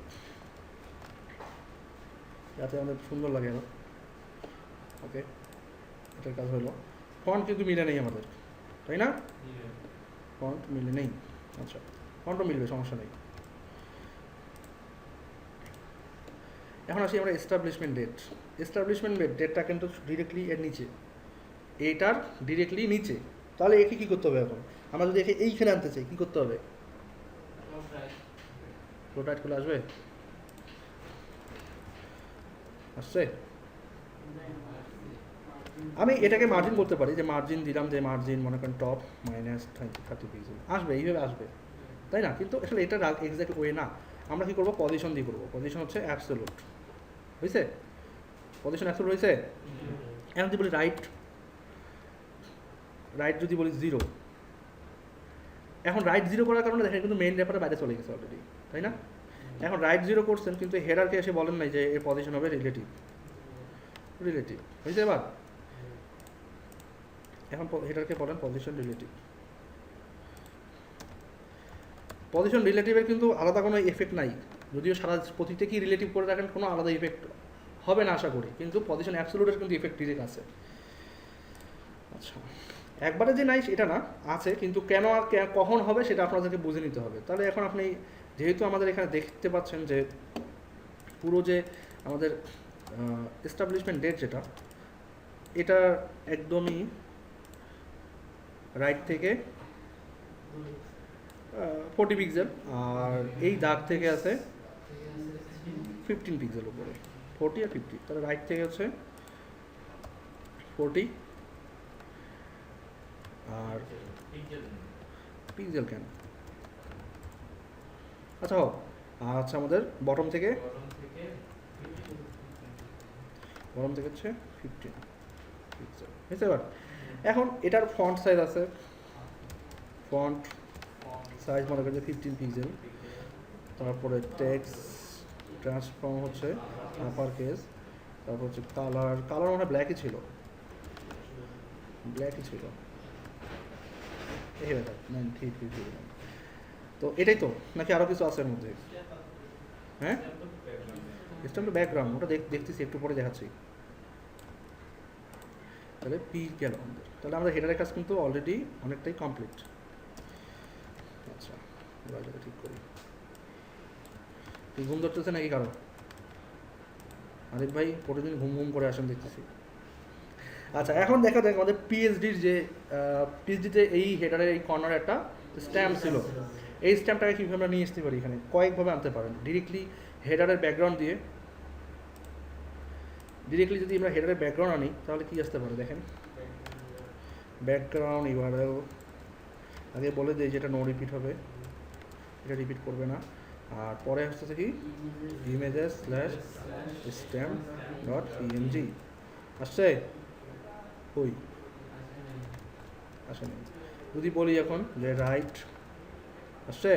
[SPEAKER 1] যাতে আমাদের সুন্দর লাগে আরো। ওকে, এটার কাজ হলো ফন্ট কিন্তু মিলে নেই আমাদের, তাই না? ফন্ট মিলে নেই, আচ্ছা ফন্টও মিলবে, সমস্যা নেই। এখন আসি আমরা এস্টাবলিশমেন্ট ডেট। এস্টাবলিশমেন্ট ডেটটা কিন্তু ডিরেক্টলি এর নিচে, এইটার ডিরেক্টলি নিচে, তাহলে একে কী করতে হবে? এখন আমরা যদি একে এইখানে আনতে চাই কী করতে হবে? রোটাইট খুলে আসবে, আসছে? আমি এটাকে মার্জিন করতে পারি, যে মার্জিন দিলাম, যে মার্জিন মনে করেন টপ -30 পিক্সেল আসবে, এইভাবে আসবে, তাই না? কিন্তু আসলে এটা এক্সাক্ট ওয়ে না, আমরা কী করবো? পজিশন দিয়ে করবো। পজিশন হচ্ছে অ্যাবসোলুট, হয়েছে? পজিশন অ্যাবসোলুট হয়েছে। এখন যদি বলি রাইট, রাইট যদি বলি 0, এখন রাইট 0 করার কারণে দেখেন কিন্তু মেইন র্যাপারের বাইরে চলে গেছে অলরেডি, তাই না? এখন রাইট 0 করছেন কিন্তু হেডারকে এসে বলেন নাই যে এর পজিশন হবে রিলেটিভ, রিলেটিভ হয়েছে। এবার এখন হেডারকে বলেন পজিশন রিলেটিভ। পজিশন রিলেটিভের কিন্তু আলাদা কোনো এফেক্ট নাই, যদিও সারা প্রতিটা কি রিলেটিভ করে রাখেন কোনো আলাদা ইফেক্ট হবে না আশা করি, কিন্তু পজিশন অ্যাবসোলুটের কিন্তু ইফেক্ট ডিরেক্ট আছে। আচ্ছা, একবারে যে নাই সেটা না, আছে, কিন্তু কেন আর কখন হবে সেটা আপনাদেরকে বুঝে নিতে হবে। তাহলে এখন আপনি যেহেতু আমাদের এখানে দেখতে পাচ্ছেন যে পুরো যে আমাদের এস্টাবলিশমেন্ট ডেট যেটা, এটা একদমই রাইট থেকে 40 পিক্সেল, আর এই দাগ থেকে আছে 15 পিক্সেল উপরে, 40 আর 50, তাহলে রাইট থেকে হচ্ছে 40 আর পিক্সেল কেন, আচ্ছা হোক, আর হচ্ছে আমাদের বটম থেকে হচ্ছে 15 পিক্সেল, বুঝতে পার? এখন এটার ফন্ট সাইজ আছে, ফন্ট সাইজ মনে করেন 15 পিক্সেল, তারপরে টেক্সট ট্রান্সফর্ম হচ্ছে আপার কেস, তারপর হচ্ছে কালার, কালার মনে হয় ব্ল্যাকই ছিল, ব্ল্যাকই ছিল, এই ব্যাপার ঠিক ঠিক। তো এটাই তো, নাকি আরও কিছু আছে এর মধ্যে? হ্যাঁ, স্ট্যাম্প তো ব্যাকগ্রাউন্ড, ওটা দেখতেছি একটু পরে দেখাচ্ছি। তাহলে পি গেল আমাদের, তাহলে আমাদের হেডারের কাজ কিন্তু অলরেডি অনেকটাই কমপ্লিট। আচ্ছা, এবার এটা ঠিক করি। ঘুম ধরতেছে নাকি কারো? আরিফ ভাই প্রতিদিন ঘুম ঘুম করে আসেন দেখতেছি। আচ্ছা, এখন দেখা দেখ আমাদের পিএইচডির যে পিএইচডিতে এই হেডারের এই কর্নারে একটা স্ট্যাম্প ছিল, এই স্ট্যাম্পটাকে কীভাবে আমরা নিয়ে আসতে পারি? এখানে কয়েকভাবে আনতে পারেন। ডিরেক্টলি হেডারের ব্যাকগ্রাউন্ড দিয়ে, ডিরেক্টলি যদি আমরা হেডারের ব্যাকগ্রাউন্ড আনি তাহলে কী আসতে পারে দেখেন। ব্যাকগ্রাউন্ড ইউআরএল আগে বলে দিই যেটা নো রিপিট হবে, এটা রিপিট করবে না। আর পরে আসতেছে কি images/stamp.png আসছে, ওই আসেনি। যদি বলি এখন যে রাইট, আসছে,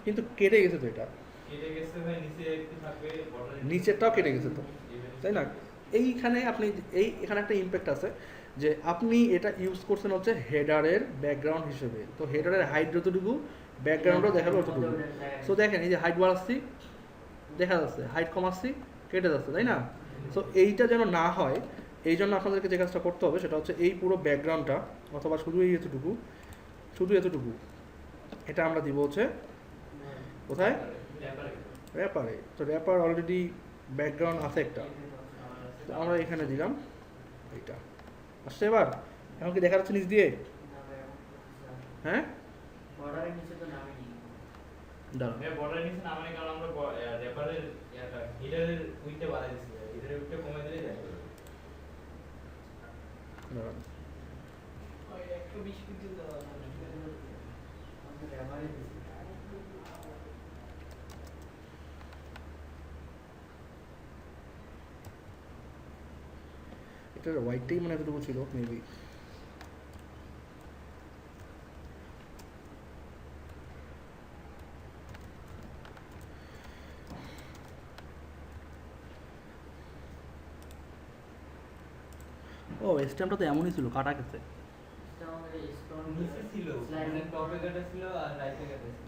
[SPEAKER 1] কিন্তু কেটে গেছে তো, এটা নিচেরটাও কেটে গেছে তো, তাই না? এইখানে আপনি এখানে একটা ইম্প্যাক্ট আছে যে আপনি এটা ইউজ করছেন হচ্ছে হেডারের ব্যাকগ্রাউন্ড হিসেবে, তো হেডারের হাইট যতটুকু ব্যাকগ্রাউন্ডও দেখাবে অতটুকু। সো দেখেন এই যে হাইট বাড়াচ্ছি দেখা যাচ্ছে, হাইট কমাচ্ছি কেটে যাচ্ছে, তাই না? সো এইটা যেন না হয় এই জন্য আপনাদেরকে যে কাজটা করতে হবে সেটা হচ্ছে এই পুরো ব্যাকগ্রাউন্ডটা অথবা শুধু এই এতটুকু, এটা আমরা দিব হচ্ছে কোথায়? র্যাপারে। তো র্যাপার অলরেডি ব্যাকগ্রাউন্ড আছে একটা, তো আমরা এখানে দিলাম এইটা, আসছে এবার? এখন কি দেখা যাচ্ছে নিচ দিয়ে? হ্যাঁ
[SPEAKER 2] বর্ডারের নিচে তো নামেনি।
[SPEAKER 1] দাঁড়াও
[SPEAKER 3] ভাই বর্ডারের নিচে নামানি কারণ আমরা রেপারের হিটারের উইটটা বাড়াই দিচ্ছি, হিটারের উইটটা কমে দিলে যায়।
[SPEAKER 1] দাঁড়াও
[SPEAKER 3] ওই 120 পিক্সেল দেওয়া আছে।
[SPEAKER 2] আমাদের ব্যবহারে দিছি।
[SPEAKER 1] এটার হোয়াইটটাই মানে এতটুকু ছিল মেবি। ও স্ট্যাম্পটা তো এমনই ছিল, কাটা গেছে।
[SPEAKER 2] এটা আমাদের স্টোন
[SPEAKER 3] নিচে ছিল,
[SPEAKER 2] স্লাইডিং
[SPEAKER 3] মানে টপে কাটা ছিল আর রাইটে কাটা ছিল।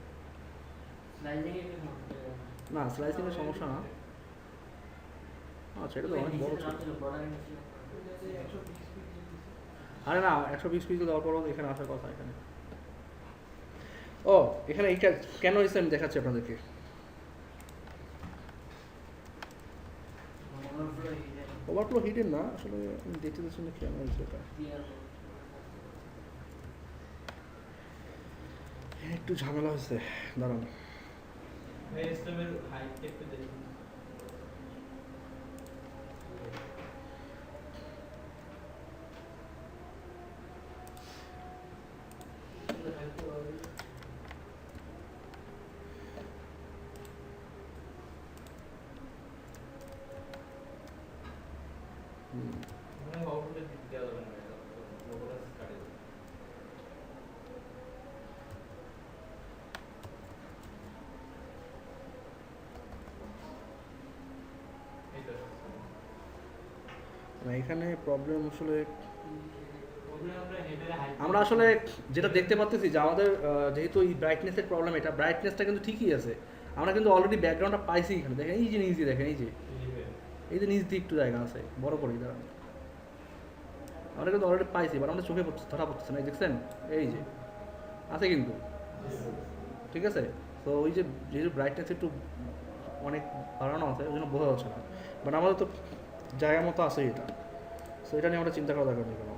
[SPEAKER 2] স্লাইডিং এর কি সমস্যা?
[SPEAKER 1] না স্লাইসিং এর সমস্যা না। আচ্ছা এটা তো অনেক বড় ছিল।
[SPEAKER 2] বর্ডারের নিচে
[SPEAKER 3] ওটাতে 120 পিক্সেল দিছে।
[SPEAKER 1] আরে না 120 পিক্সেল দেওয়ার পরও এখানে আসার কথা এখানে। ও এখানে এইটা কেন হয়েছে আমি দেখাচ্ছি আপনাদেরকে।
[SPEAKER 2] ওভারফ্লো হিটার
[SPEAKER 1] ওভারফ্লো হিডেন না, আসলে আমি দেখতে চাচ্ছি না কেন হয়েছে এটা।
[SPEAKER 2] ক্লিয়ার
[SPEAKER 1] একটু ঝামেলা হয়েছে, দাঁড়ান।
[SPEAKER 3] ভাই স্ট্যামের হাইট একটু দেখুন। মানে আউটপুটে দিতে দেওয়া যাবে না, লোগোটা কাটে দেবে। এইটা
[SPEAKER 1] না এখানে প্রবলেম আসলে
[SPEAKER 3] প্রবলেম আমরা হেডারে হাইট
[SPEAKER 1] আমরা আসলে যেটা দেখতে পাচ্ছি যে আমাদের যেহেতু এই ব্রাইটনেসের প্রবলেম, এটা ব্রাইটনেসটা কিন্তু ঠিকই আছে। আমরা কিন্তু অলরেডি ব্যাকগ্রাউন্ডটা পাইছি এখানে, দেখেন এই যে নিচ দিয়ে, দেখেন এই যে নিচ দিয়ে একটু জায়গা আছে বড় করে দাঁড়ান। আমরা কিন্তু অলরেডি পাইছি, এবার আমাদের চোখে পড়ছে, ধরা পড়ছে না, এই দেখছেন এই যে আছে কিন্তু, ঠিক আছে। তো ওই যে যেহেতু ব্রাইটনেস একটু অনেক বাড়ানো আছে ওই জন্য বোঝা যাচ্ছে না, বাট আমাদের তো জায়গা মতো আছে এটা। সো এটা নিয়ে আমরা চিন্তা করা দরকার নেই কোনো।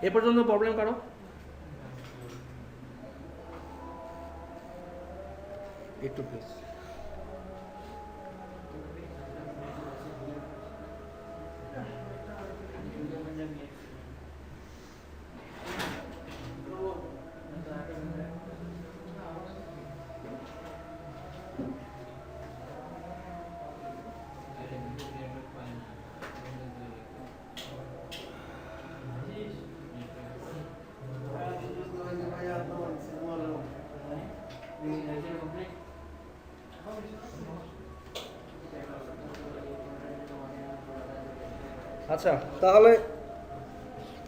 [SPEAKER 1] এ পর্যন্ত প্রবলেম কারো? একটু প্লিজ। আচ্ছা তাহলে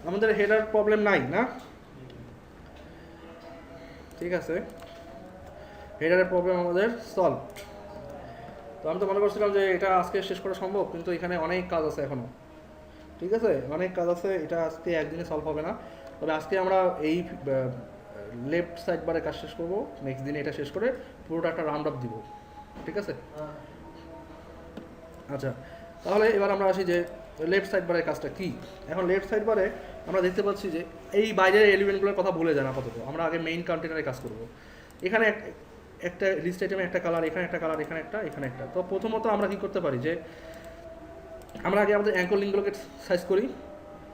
[SPEAKER 1] আমাদের হেডার প্রবলেম নাই না? ঠিক আছে, হেডারের প্রবলেম আমাদের সলভ। তো আমি তো মনে করছিলাম যে এটা আজকে শেষ করা সম্ভব, কিন্তু এখানে অনেক কাজ আছে এখনো। ঠিক আছে, অনেক কাজ আছে, এটা আজকে একদিনে সলভ হবে না। তবে আজকে আমরা এই লেফট সাইড বারের কাজ শেষ করবো, নেক্সট দিনে এটা শেষ করে পুরোটা একটা রাউন্ড আপ দিব। ঠিক আছে, আচ্ছা তাহলে এবার আমরা আসি যে লেফট সাইড বারের কাজটা কি। এখন লেফট সাইড বারে আমরা দেখতে পাচ্ছি যে এই বাইরের এলিমেন্টগুলোর কথা ভুলে যান আপাতত, আমরা আগে মেইন কন্টেনারে কাজ করব। এখানে একটা লিস্ট আইটেমে একটা কালার, এখানে একটা কালার, এখানে একটা, এখানে একটা। তো প্রথমত আমরা কি করতে পারি যে আমরা আগে আমাদের অ্যাঙ্কর লিঙ্কগুলোকে সাইজ করি,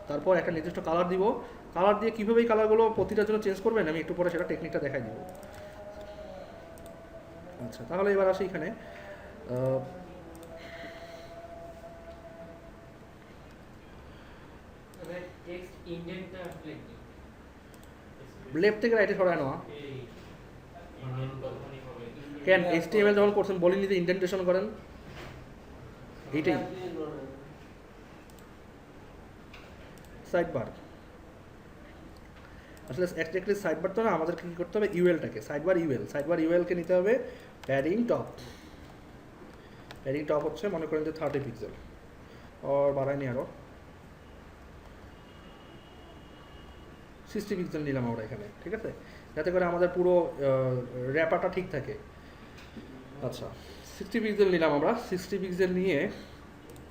[SPEAKER 1] তারপর একটা নির্দিষ্ট কালার দিব। কালার দিয়ে কীভাবে এই কালারগুলো প্রতিটার জন্য চেঞ্জ করবেন আমি একটু পরে সেটা টেকনিকটা দেখাই দিব। আচ্ছা তাহলে এবার আসি এখানে
[SPEAKER 2] টেক্সট ইন্ডেন্টটা আসলে কি?
[SPEAKER 1] লেফট থেকে রাইটে সরায় নেওয়া।
[SPEAKER 3] এই ইন্ডিয়ান তখনই হবে।
[SPEAKER 1] কেন HTML যখন করছেন বলেননি যে ইন্ডেন্টেশন করেন, এইটাই সাইড বার। আসলে অ্যাকচুয়ালি সাইড বার তো না, আমাদেরকে কী করতে হবে, ইউএলটাকে সাইড বার ইউএলকে নিতে হবে প্যাডিং টপ। প্যাডিং টপ হচ্ছে মনে করেন যে 30 পিক্সেল, ওর বাড়ায়নি আরও 60 পিক্সেল নিলাম আমরা এখানে, ঠিক আছে, যাতে করে আমাদের পুরো র্যাপারটা ঠিক থাকে। আচ্ছা 60 পিক্সেল নিলাম আমরা, 60 পিক্সেল নিয়ে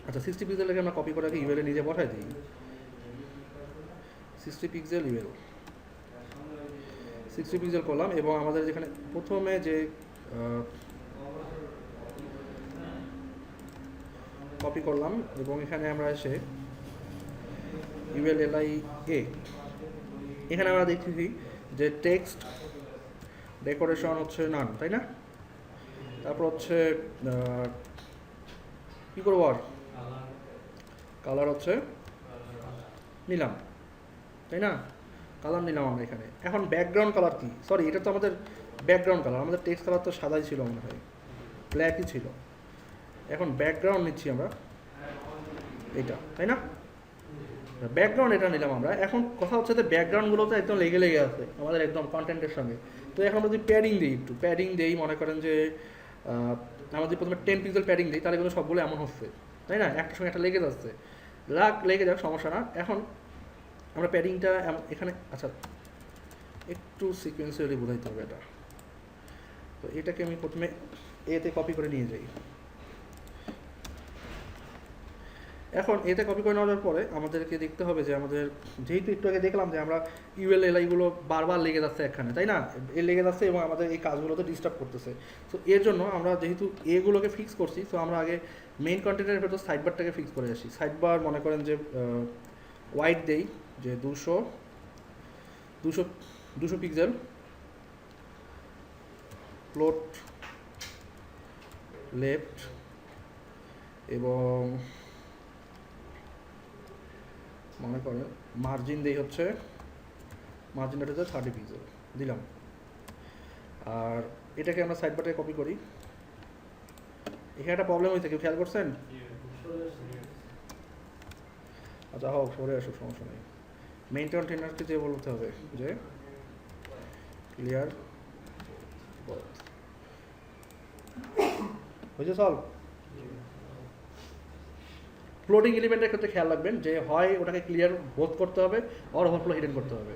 [SPEAKER 1] আচ্ছা 60 পিক্সেলটাকে আমরা কপি করে আগে ইউএলে নিজে বসাই দিই। 60 পিক্সেল ইউএল 60 পিক্সেল করলাম, এবং আমাদের যেখানে প্রথমে যে কপি করলাম, এবং এখানে আমরা এসে ইউএল এলআই এ, এখানে আমরা দেখতেছি যে টেক্সট ডেকোরেশন হচ্ছে নান, তাই না? তারপর হচ্ছে কী করবো আর, কালার হচ্ছে নিলাম, তাই না? কালার নিলাম আমরা এখানে। এখন ব্যাকগ্রাউন্ড কালার কি, সরি এটা তো আমাদের ব্যাকগ্রাউন্ড কালার, আমাদের টেক্সট কালার তো সাদাই ছিল মনে হয়, ব্ল্যাকই ছিল। এখন ব্যাকগ্রাউন্ড নিচ্ছি আমরা এইটা, তাই না? ব্যাকগ্রাউন্ড এটা নিলাম আমরা। এখন কথা হচ্ছে যে ব্যাকগ্রাউন্ডগুলো তো একদম লেগে লেগে আছে আমাদের একদম কন্টেন্টের সঙ্গে। তো এখন যদি প্যাডিং দিই, একটু প্যাডিং দিই, মনে করেন যে আমরা যদি প্রথমে 10 পিক্সেল প্যাডিং দিই, তাহলে কিন্তু সবগুলো এমন হচ্ছে, তাই না? একটার সঙ্গে একটা লেগে যাচ্ছে, লেগে যাক, সমস্যা না। এখন আমরা প্যাডিংটা এখানে, আচ্ছা একটু সিকোয়েন্সিয়ালি বোঝাইতে হবে এটা। তো এটাকে আমি প্রথমে এতে কপি করে নিয়ে যাই। এখন এতে কপি করে নেওয়ার পরে আমাদেরকে দেখতে হবে যে আমাদের, যেহেতু একটু আগে দেখলাম যে আমরা ইউএল এলআইগুলো বারবার লেগে যাচ্ছে এখানে, তাই না? এ লেগে যাচ্ছে এবং আমাদের এই কাজগুলোতে ডিস্টার্ব করতেছে। তো এর জন্য আমরা যেহেতু এগুলোকে ফিক্স করছি, তো আমরা আগে মেইন কন্টেন্টের ভেতর সাইডবারটাকে ফিক্স করে আসি। সাইডবার মনে করেন যে ওয়াইড দেই যে 200 পিক্সেল, ফ্লোট লেফট, এবং মনে করেন মার্জিন দেই হচ্ছে, মার্জিনটা হচ্ছে 30 পিক্সেল দিলাম। আর এটাকে আমরা সাইড বারে কপি করি। এখানে একটা প্রবলেম হয়েছে, কেউ খেয়াল করছেন? আচ্ছা হোক, সরে আসুক, সমস্যা নেই। মেইন কন্টেনারকে যে বলতে হবে যে ক্লিয়ার হয়েছে সলভ। ফ্লোটিং এলিমেন্টের ক্ষেত্রে খেয়াল রাখবেন যে হয় ওটাকে ক্লিয়ার বোধ করতে হবে, আর ওভারফ্লো হিডেন করতে হবে।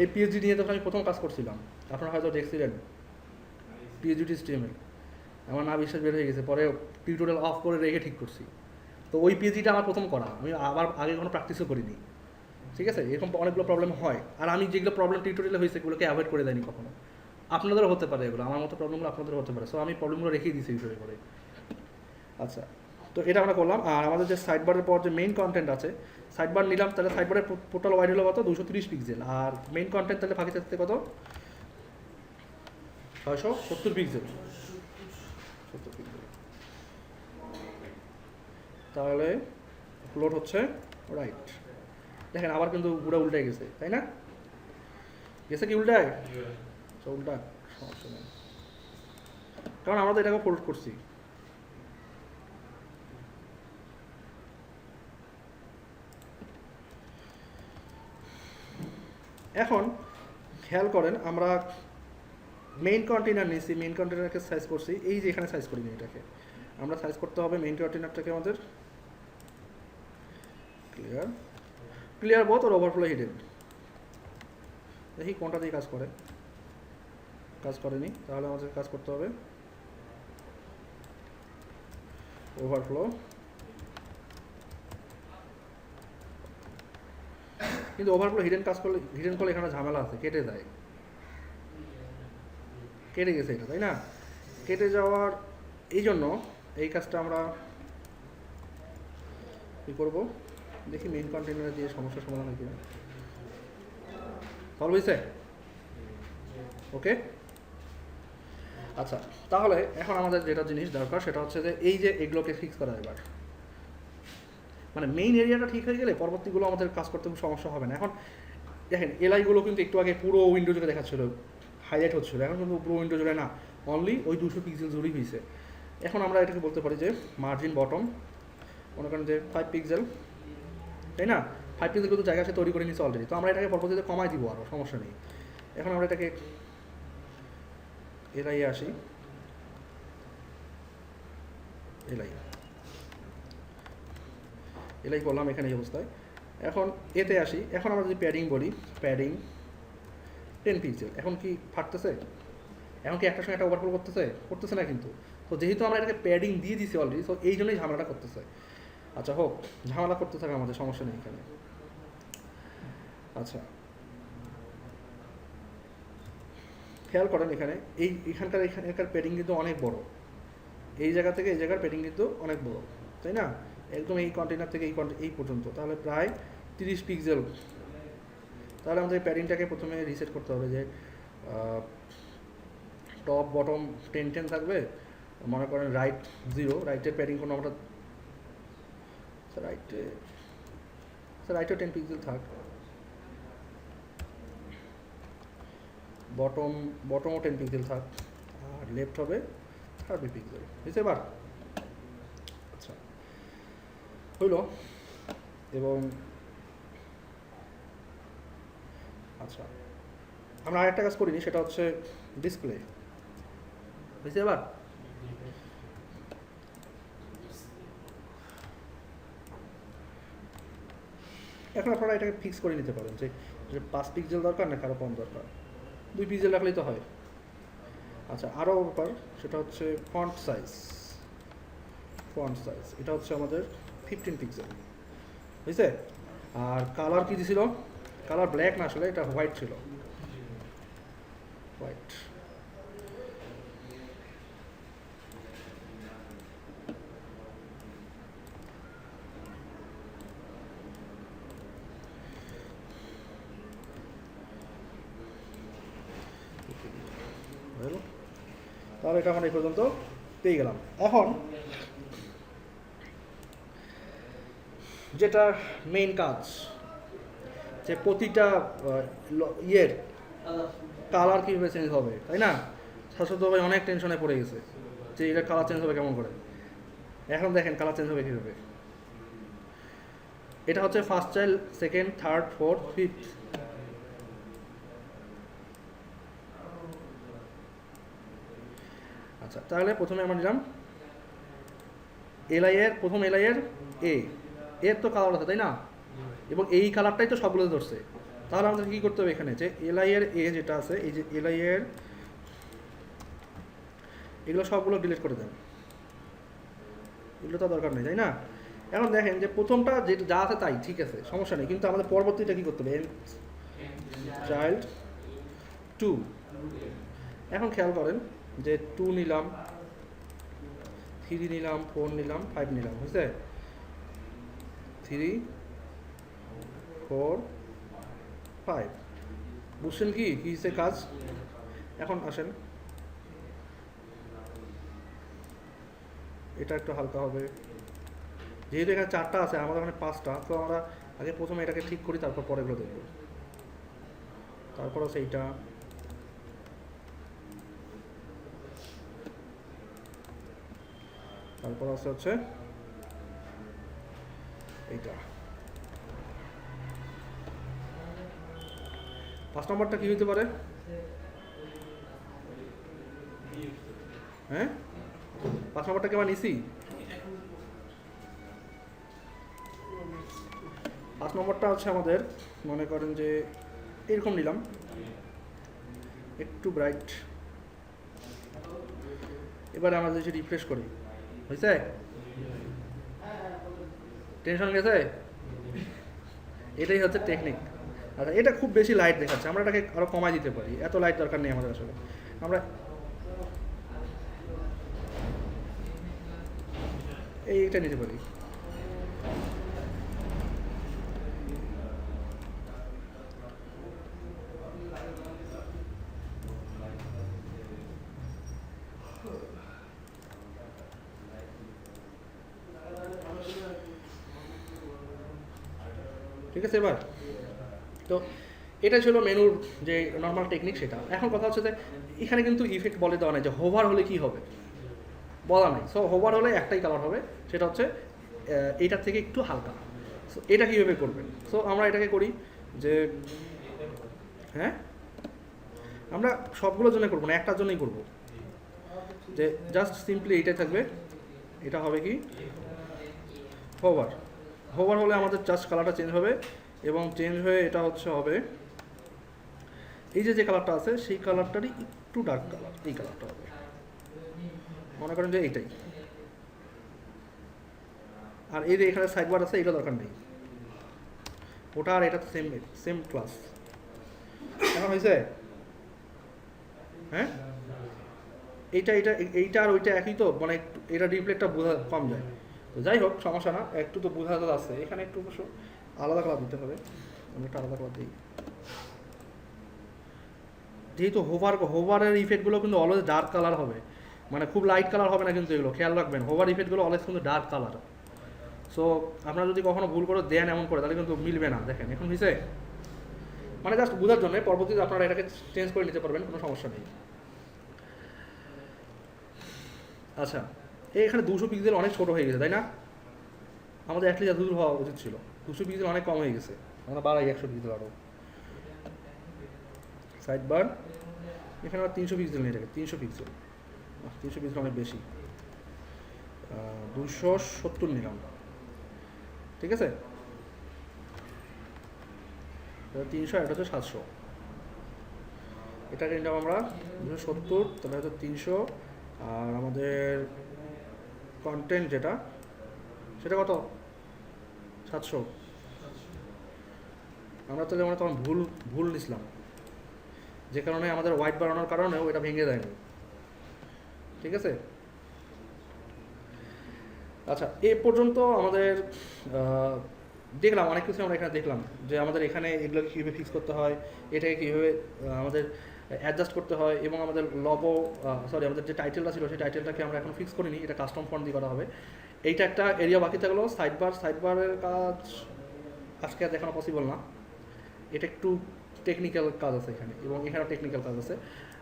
[SPEAKER 1] এই পিএইচডি নিয়ে তখন আমি প্রথম কাজ করছিলাম, আপনারা হয়তো দেখছিলেন পিএইচডি স্ট্রিমে, আমার না বিশ্বাস বের হয়ে গেছে, পরে টিউটোরিয়াল অফ করে রেখে ঠিক করছি। তো ওই পিএইচডিটা আমার প্রথম করা, আমি আবার আগে কোনো প্র্যাকটিসও করিনি, ঠিক আছে? এরকম অনেকগুলো প্রবলেম হয়, আর আমি যেগুলো প্রবলেম টিউটোরিয়ালে হয়েছে এগুলোকে অ্যাভয়েড করে দেয়নি কখনো। আপনাদেরও হতে পারে এগুলো, আমার মতো প্রবলেমগুলো আপনাদেরও হতে পারে, সো আমি প্রবলেমগুলো রেখেই দিয়েছি হিসেবে করে। আচ্ছা, তো এটা আমরা করলাম। আর আমাদের যে সাইডবারের পর যে মেইন কন্টেন্ট আছে, সাইডবার নিলাম, তাহলে সাইডবারের টোটাল ওয়াইড হলো কত? 230 পিক্সেল। আর মেইন কন্টেন্ট তাহলে ফাঁকি থাকতে কত? 670 পিক্সেল। 70 পিক্সেল। তাহলে ফ্লোট হচ্ছে রাইট। দেখেন আবার কিন্তু পুরো উল্টায় গেছে, তাই না? গেছে কি উল্টায়? উল্টা, সমস্যা নেই, কারণ আমরা তো এটাকে ফোল্ড করছি। এখন খেয়াল করেন, আমরা মেইন কন্টেনার নিয়েছি, মেইন কন্টেনারকে সাইজ করছি, এই যে এখানে সাইজ করিনি, এটাকে আমরা সাইজ করতে হবে মেইন কন্টেনারটাকে আমাদের ক্লিয়ার বোথ আর ওভারফ্লো হিডেন। দেখি কোনটা দিয়ে কাজ করে, কাজ করেনি, তাহলে আমাদের কাজ করতে হবে ওভারফ্লো। কিন্তু ওভারফ্লো হিডেন কাজ করলে, হিডেন করলে এখানে ঝামেলা আছে, কেটে যায়, কেটে গেছে এটা, তাই না? কেটে যাওয়ার এই জন্য এই কাজটা আমরা কী করবো, দেখি মেইন কন্টেনারে দিয়ে সমস্যার সমাধান হয় কিনা। সলভ হয়েছে? ওকে, আচ্ছা তাহলে এখন আমাদের যেটা জিনিস দরকার সেটা হচ্ছে যে এই যে এগুলোকে ফিক্স করা, এবার মানে মেইন এরিয়াটা ঠিক হয়ে গেলে পরবর্তীগুলো আমাদের কাজ করতে খুব সমস্যা হবে না। এখন দেখেন এলআইগুলো কিন্তু একটু আগে পুরো উইন্ডো জুড়ে দেখাচ্ছিল, হাইলাইট হচ্ছিল, এখন কিন্তু পুরো উইন্ডো জুড়ে না, অনলি ওই 200 পিক্সেল জুড়েই হয়েছে। এখন আমরা এটাকে বলতে পারি যে মার্জিন বটম, মনে করেন যে 5 পিক্সেল, তাই না? 5 পিক্সেল কিন্তু জায়গা সে তৈরি করে নিচ্ছে অলরেডি, তো আমরা এটাকে পরবর্তীতে কমাই দিব, আরও সমস্যা নেই। এখন আমরা এটাকে এলআই আসি, এলআই করলাম এখানে এই অবস্থায়। এখন এতে আসি, এখন আমরা যদি প্যাডিং বলি, প্যাডিং 10 পিক্সেল, এখন কি ফাটতেছে? এখন কি একটার সঙ্গে একটা ওভারফ্লো করতেছে না কিন্তু। তো যেহেতু আমরা এটাকে প্যাডিং দিয়ে দিছি অলরেডি, তো এই জন্যই ঝামেলাটা করতেছে। আচ্ছা হোক, ঝামেলা করতে থাকে আমাদের, সমস্যা নেই এখানে। আচ্ছা খেয়াল করেন এখানে এখানকার প্যাডিং কিন্তু অনেক বড়, এই জায়গা থেকে এই জায়গার প্যাডিং কিন্তু অনেক বড়, তাই না? একদম এই কন্টেনার থেকে এই পর্যন্ত, তাহলে প্রায় 30 পিক্সেল। তাহলে আমাদের প্যাডিংটাকে প্রথমে রিসেট করতে হবে, যে টপ বটম 10 থাকবে, মনে করেন রাইট 0, রাইটের প্যাডিং কোনো আমরা রাইটে 10 পিক্সেল থাক, বটমও 10 পিক্সেল থাক, আর লেফট হবে 30 পিক্সেল, বুঝতে পার? আচ্ছা হইল। এবং আচ্ছা আমরা আরেকটা কাজ করিনি, সেটা হচ্ছে ডিসপ্লে, বুঝতে পার? এখন আপনারা এটাকে ফিক্স করে নিতে পারেন যে 5 পিক্সেল দরকার না কারো কম দরকার, 2 পিক্সেল রাখলেই তো হয়। আচ্ছা আরও ব্যাপার, সেটা হচ্ছে ফন্ট সাইজ, এটা হচ্ছে আমাদের 15 পিক্সেল, বুঝছে? আর কালার কি দিছিল? কালার ব্ল্যাক না, আসলে এটা হোয়াইট ছিল, হোয়াইট। তাহলে এটা আমরা এই পর্যন্ত পেয়ে গেলাম। এখন যেটা মেইন কাজ, যে প্রতিটা ইয়ের কালার কীভাবে চেঞ্জ হবে, তাই না? শাশ্বত ভাই অনেক টেনশনে পড়ে গেছে যে এটা কালার চেঞ্জ হবে কেমন করে। এখন দেখেন কালার চেঞ্জ হবে কীভাবে। এটা হচ্ছে first child, second, third, fourth, fifth. আচ্ছা তাহলে প্রথমে আমরা নিলাম প্রথম এর এর তো কালার আছে, তাই না? এবং এই কালারটাই তো সবগুলো ধরছে। তাহলে আমাদের কী করতে হবে এখানে, যে এর যেটা আছে, এই যে এর এগুলো সবগুলো ডিলিট করে দেন, এগুলো তো দরকার নেই, তাই না? এখন দেখেন যে প্রথমটা যেটা যা আছে তাই ঠিক আছে, সমস্যা নেই, কিন্তু আমাদের পরবর্তীটা কী করতে হবে, চাইল্ড 2। এখন খেয়াল করেন যে 2 নিলাম, 3 নিলাম, 4 নিলাম, 5 নিলাম, বুঝছে? 3, 4, 5, বুঝছেন কি হিসে কাজ? এখন আসেন, এটা একটু হালকা হবে, যেহেতু এখানে 4টা আছে, আমাদের এখানে 5টা, তো আমরা আগে প্রথমে এটাকে ঠিক করি, তারপর পরেগুলো দেখব। তারপর আছে এইটা, তারপর আছে হচ্ছে এইটা। 5 নম্বরটা কি হইতে পারে? হ্যাঁ 5 নম্বরটা কেমন নিছি? 5 নম্বরটা হচ্ছে আমাদের, মনে করেন যে এরকম নিলাম, একটু ব্রাইট। এবারে আমরা যদি রিফ্রেশ করি, হয়েছে? টেনশন গেছে? এটাই হচ্ছে টেকনিক। আচ্ছা এটা খুব বেশি লাইট দেখাচ্ছে, আমরা এটাকে আরও কমাই দিতে পারি, এত লাইট দরকার নেই আমাদের আসলে। আমরা এইটা নিতে পারি। ঠিক আছে? এবার তো এটা ছিল মেনুর যে নর্মাল টেকনিক, সেটা। এখন কথা হচ্ছে যে এখানে কিন্তু ইফেক্ট বলে দেওয়া নাই যে হোভার হলে কি হবে, বলা নাই। সো হোভার হলে একটাই কালার হবে, সেটা হচ্ছে এইটার থেকে একটু হালকা। সো এটা কীভাবে করবেন? সো আমরা এটাকে করি যে, হ্যাঁ আমরা সবগুলোর জন্য করবো না, একটার জন্যই করবো, যে জাস্ট সিম্পলি এইটাই থাকবে। এটা হবে কি হোভার, হোভার হলে আমাদের জাস্ট কালারটা চেঞ্জ হবে, এবং চেঞ্জ হয়ে এটা হচ্ছে হবে এই যে কালারটা আছে সেই কালারটারই একটু ডার্ক কালার, এই কালারটা হবে, মনে করেন যে এইটাই। আর এই যে এখানে সাইড বার আছে এটা দরকার নেই, ওটা আর এটা সেম সেম ক্লাস। কেমন হয়েছে? হ্যাঁ, এইটা এইটা এইটা আর ওইটা একই তো, মানে একটু এটা রিফ্লেক্টটা বোঝা কম যায়। তো যাই হোক সমস্যা না, একটু তো বোঝা আছে। এখানে একটু অবশ্য আলাদা কালার দিতে হবে, আমি একটা আলাদা কালার দিই। যেহেতু হোভারের ইফেক্টগুলো কিন্তু অলওয়েজ ডার্ক কালার হবে, মানে খুব লাইট কালার হবে না কিন্তু, এগুলো খেয়াল রাখবেন। হোভার ইফেক্টগুলো অলওয়েজ কিন্তু ডার্ক কালার। সো আপনারা যদি কখনো ভুল করে দেন এমন করে, তাহলে কিন্তু মিলবে না। দেখেন এখন হয়েছে, মানে জাস্ট বোঝার জন্য, পরবর্তীতে আপনারা এটাকে চেঞ্জ করে নিতে পারবেন, কোনো সমস্যা নেই। আচ্ছা, এখানে 200 পিক্সেল অনেক ছোট হয়ে গেছে, তাই না? আমাদের অ্যাটলিস্ট এত দূর হওয়া উচিত ছিল। 200 পিক্সেল অনেক কম হয়ে গেছে, আমরা বাড়াই 100 পিক্সেল আরও। সাইড বার এখানে আবার 300 পিক্সেল নিয়ে থাকে, 300 পিক্সেল, 300 পিক্সেল অনেক বেশি, 270 নিলাম, ঠিক আছে? 300 এটা হচ্ছে 700, এটাকে নিলাম আমরা 270, তাহলে হয়তো 300। আর আমাদের কন্টেন্ট যেটা, সেটা কত? 700। আমরা তাহলে আমরা তখন ভুল নিছিলাম, যে কারণে আমাদের হোয়াইট বাড়ানোর কারণে ওইটা ভেঙে যায়নি, ঠিক আছে? আচ্ছা, এ পর্যন্ত আমাদের দেখলাম অনেক কিছু, আমরা এখানে দেখলাম যে আমাদের এখানে এগুলো কীভাবে ফিক্স করতে হয়, এটাকে কীভাবে আমাদের অ্যাডজাস্ট করতে হয়, এবং আমাদের আমাদের যে টাইটেলটা ছিল সেই টাইটেলটাকে আমরা এখন ফিক্স করিনি, এটা কাস্টম ফন্ট দিয়ে করা হবে। এইটা একটা এরিয়া বাকি থাকলো, সাইড বারের কাজ আজকে আর দেখানো পসিবল না, এটা একটু টেকনিক্যাল কাজ আছে এখানে, এবং এখানেও টেকনিক্যাল কাজ আছে।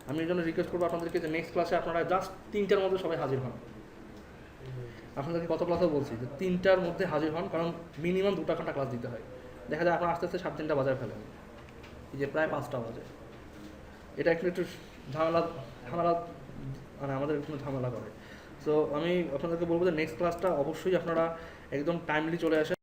[SPEAKER 1] আমি এই জন্য রিকোয়েস্ট করবো আপনাদেরকে যে নেক্সট ক্লাসে আপনারা জাস্ট 3টার মধ্যে সবাই হাজির হন। আপনাদেরকে কত ক্লাসও বলছি যে 3টার মধ্যে হাজির হন, কারণ মিনিমাম 2 ঘন্টা ক্লাস দিতে হয়। দেখা যায় আপনারা আস্তে আস্তে 3:30 বাজায় ফেলেন, এই যে প্রায় 5টা বাজে। এটা একটু ঝামেলা, মানে আমাদের একটু ঝামেলা করে। সো আমি আপনাদেরকে বলবো যে নেক্সট ক্লাসটা অবশ্যই আপনারা একদম টাইমলি চলে আসেন।